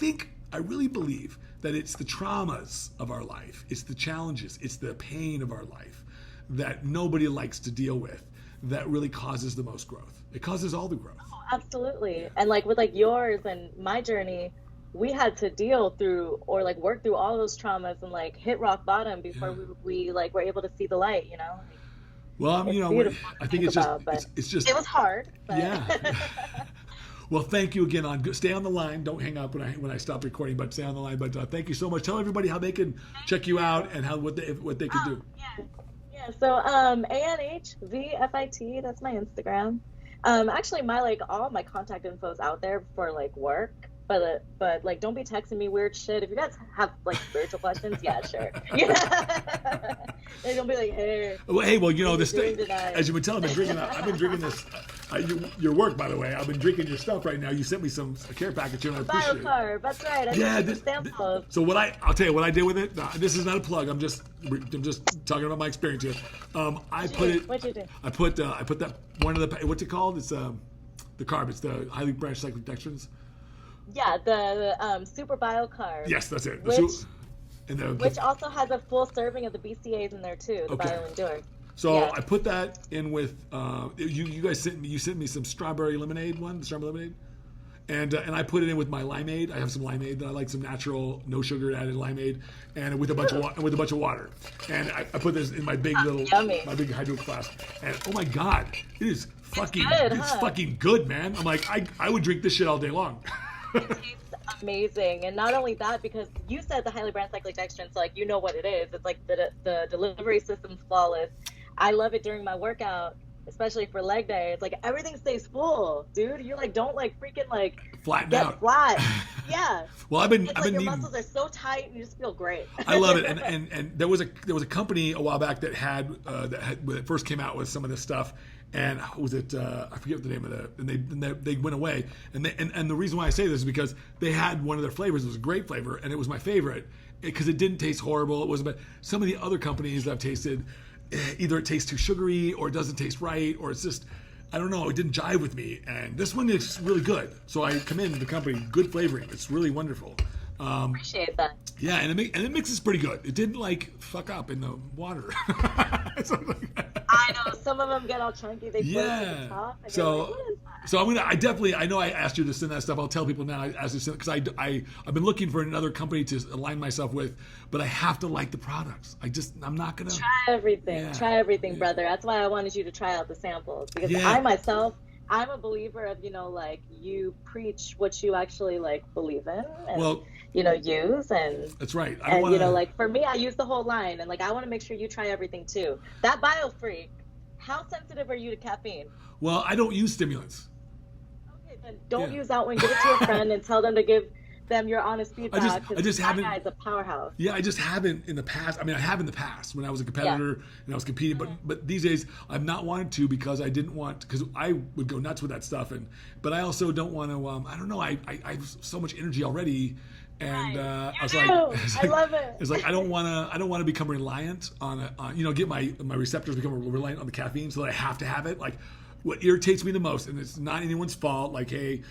really believe that it's the traumas of our life, it's the challenges, it's the pain of our life that nobody likes to deal with that really causes the most growth. It causes all the growth. Absolutely. And like with like yours and my journey, we had to deal through or like work through all those traumas and like hit rock bottom before we like were able to see the light, you know? Well, you know, I think it's just it was hard. But... Yeah. Well, thank you again. Stay on the line. Don't hang up when I stop recording, but stay on the line. But thank you so much. Tell everybody how they can check you out and what they can do. Yeah. So ANHVFIT, that's my Instagram. Actually, all my contact info is out there for like work, but like don't be texting me weird shit. If you guys have like spiritual questions, yeah, sure. Yeah. They don't be like, hey. Well, you know, as you can tell, I've been drinking this. Your work, by the way. I've been drinking your stuff right now. You sent me a care package here, and I appreciate it. Biocarb, that's right. So I'll tell you what I did with it. This is not a plug. I'm just talking about my experience here. What'd you do? I put that one of the, what's it called? It's the carb. It's the highly branched cyclodextrins. Yeah, the super biocarb. Yes, that's it. Which also has a full serving of the BCAAs in there too, the BioEndure. So yeah. I put that in with you guys sent me some strawberry lemonade and I put it in with my limeade. I have some limeade that I like, some natural, no sugar added limeade, and with a bunch of water. And I put this in my big hydro flask. And oh my God, it is it's fucking good, man. I'm like, I would drink this shit all day long. It tastes amazing. And not only that, because you said the highly brand cyclic dextrin, so like you know what it is. It's like the delivery system's flawless. I love it during my workout, especially for leg day. It's like everything stays full, dude. You're like, don't like freaking like flatten get out. Flat. Yeah. Well, I've been your needing, muscles are so tight and you just feel great. I love it. And there was a company a while back that had when it first came out with some of this stuff. And was it? I forget the name of the. And they went away. And the reason why I say this is because they had one of their flavors. It was a great flavor, and it was my favorite because it didn't taste horrible. It wasn't. But some of the other companies that I've tasted, either it tastes too sugary, or it doesn't taste right, or it's just, I don't know. It didn't jive with me. And this one is really good. So I commend the company. Good flavoring. It's really wonderful. Appreciate that. Yeah, and it mixes pretty good. It didn't like fuck up in the water. I know some of them get all chunky. They float to the top. And So I know I asked you to send that stuff. I'll tell people now as to send, because I've been looking for another company to align myself with, but I have to like the products. I'm not gonna try everything. Yeah. Try everything, brother. That's why I wanted you to try out the samples, because I myself, I'm a believer of, like you preach what you actually like believe in and use, and that's right. Like for me, I use the whole line, and like I want to make sure you try everything too. That BioFreak, how sensitive are you to caffeine? Well, I don't use stimulants. Okay, then don't use that one. Give it to a friend and tell them to give them your honest feedback. I just haven't. That guy's a powerhouse. Yeah, I just haven't in the past. I mean, I have in the past when I was a competitor and I was competing, but these days I've not wanted to because I didn't want, because I would go nuts with that stuff, but I also don't want to. I don't know. I have so much energy already. And I love it. It's like I don't want to become reliant on get my receptors become reliant on the caffeine, so that I have to have it. Like what irritates me the most, and it's not anyone's fault. Like, hey,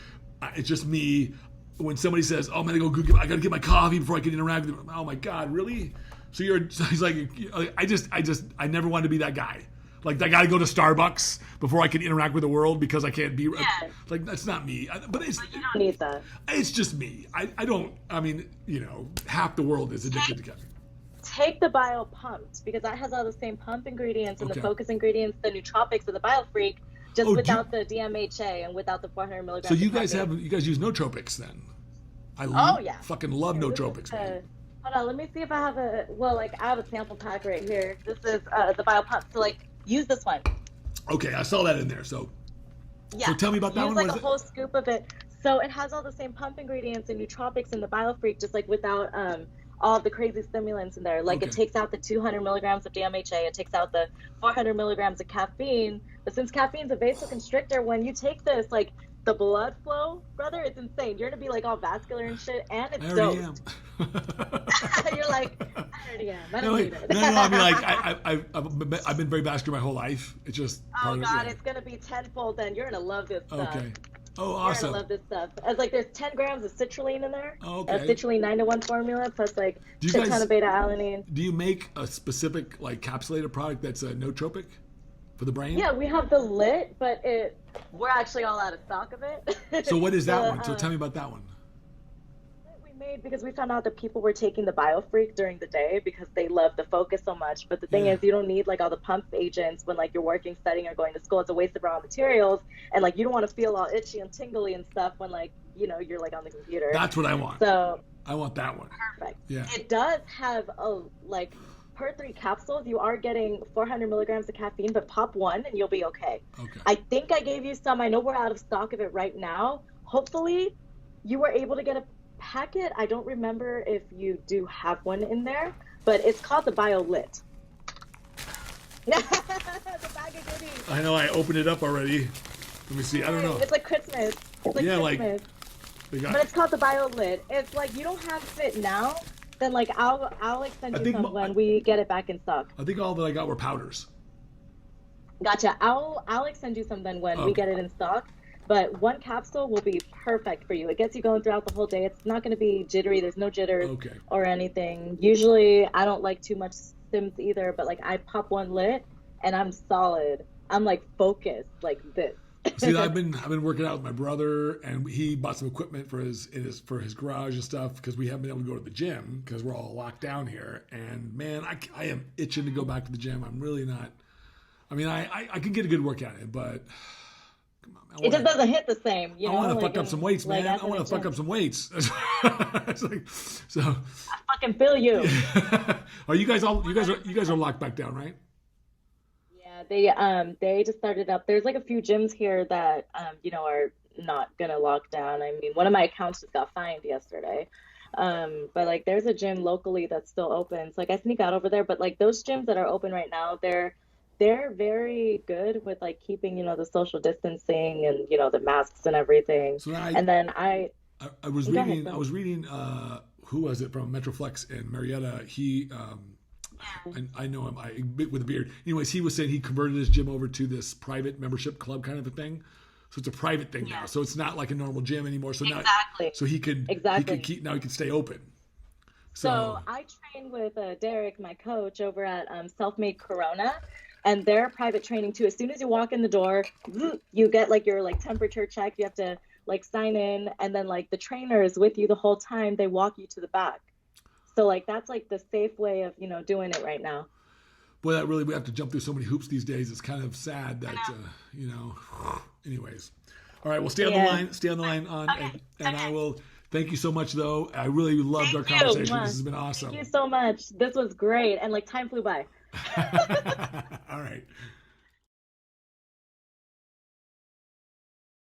it's just me. When somebody says, "Oh, man, I gotta get my coffee before I can interact with them." Oh my God, really? So he's like, I never wanted to be that guy. Like, I got to go to Starbucks before I can interact with the world because I can't be like, that's not me. But you don't need that. It's just me. I don't. I mean, half the world is addicted to caffeine. Take the Bio Pumped, because that has all the same pump ingredients and the focus ingredients, the nootropics of the BioFreak, just without the DMHA and without the 400 milligrams. So you guys use nootropics then? Fucking love nootropics, man. Hold on, let me see if I have I have a sample pack right here. This is the Bio Pump. So use this one. Okay, I saw that in there. So tell me about that one. Use like a whole scoop of it. So it has all the same pump ingredients and nootropics in the BioFreak, just like without all of the crazy stimulants in there. Like it takes out the 200 milligrams of DMHA, it takes out the 400 milligrams of caffeine. But since caffeine's a vasoconstrictor, when you take this, like the blood flow, brother, it's insane. You're gonna be like all vascular and shit, and it's dosed. You're like, I already am. I don't need it. No, I mean, I've been very vascular my whole life. It's just it's gonna be tenfold. Then you're gonna love this stuff. Okay. Oh, awesome. You're gonna love this stuff. It's like there's 10 grams of citrulline in there. Oh, okay. A citrulline 9-to-1 formula plus like a ton of beta alanine. Do you make a specific like capsulated product that's a nootropic for the brain? Yeah, we have the lit, but we're actually all out of stock of it. So what is that one? So tell me about that one. We made because we found out that people were taking the BioFreak during the day because they love the focus so much. But the thing is, you don't need like all the pump agents when like you're working, studying, or going to school. It's a waste of raw materials, and like you don't want to feel all itchy and tingly and stuff when like you're like on the computer. That's what I want. So I want that one. Perfect. Yeah. It does have per 3 capsules, you are getting 400 milligrams of caffeine, but pop one and you'll be okay. Okay. I think I gave you some. I know we're out of stock of it right now. Hopefully, you were able to get a packet. I don't remember if you do have one in there, but it's called the BioLit. The bag of goodies. I know. I opened it up already. Let me see. I don't know. It's like Christmas. It's like Christmas. But it's called the BioLit. It's like you don't have it now. Then like I'll send you some when we get it back in stock. I think all that I got were powders. Gotcha. I'll send you some then when we get it in stock. But one capsule will be perfect for you. It gets you going throughout the whole day. It's not going to be jittery. There's no jitters or anything. Usually I don't like too much stims either, but like I pop one lit and I'm solid. I'm like focused like this. See, I've been working out with my brother, and he bought some equipment for his garage and stuff because we haven't been able to go to the gym because we're all locked down here. And man, I am itching to go back to the gym. I'm really not. I mean, I can get a good workout in, but Come on, It just doesn't hit the same. You I know, want to like fuck up some weights, like man. I want to fuck up some weights. It's like, so. I fucking feel you. Are you guys all? You guys are locked back down, right? Yeah, they just started up. There's like a few gyms here that you know, are not gonna lock down. I mean, one of my accounts just got fined yesterday. But like there's a gym locally that's still open. So like I sneak out over there, but like those gyms that are open right now, they're very good with like keeping, you know, the social distancing and, you know, the masks and everything. So And then I was Go ahead, reading. go I ahead. was reading. Who was it from Metroflex in Marietta? He. And I know him. With a beard. Anyways, he was saying he converted his gym over to this private membership club kind of a thing. So it's a private thing now. So it's not like a normal gym anymore. So now, Exactly. so he could Exactly. keep now he can stay open. So I train with Derek, my coach, over at Self-Made Corona, and they're private training too. As soon as you walk in the door, you get like your like temperature check. You have to like sign in, and then like the trainer is with you the whole time. They walk you to the back. So like that's like the safe way of, you know, doing it right now. Boy, that really, we have to jump through so many hoops these days. It's kind of sad that you know. Anyways, all right. Well, stay on the line. Stay on the line, and I will. Thank you so much, though. I really loved our conversation. This has been awesome. Thank you so much. This was great, and like time flew by. All right.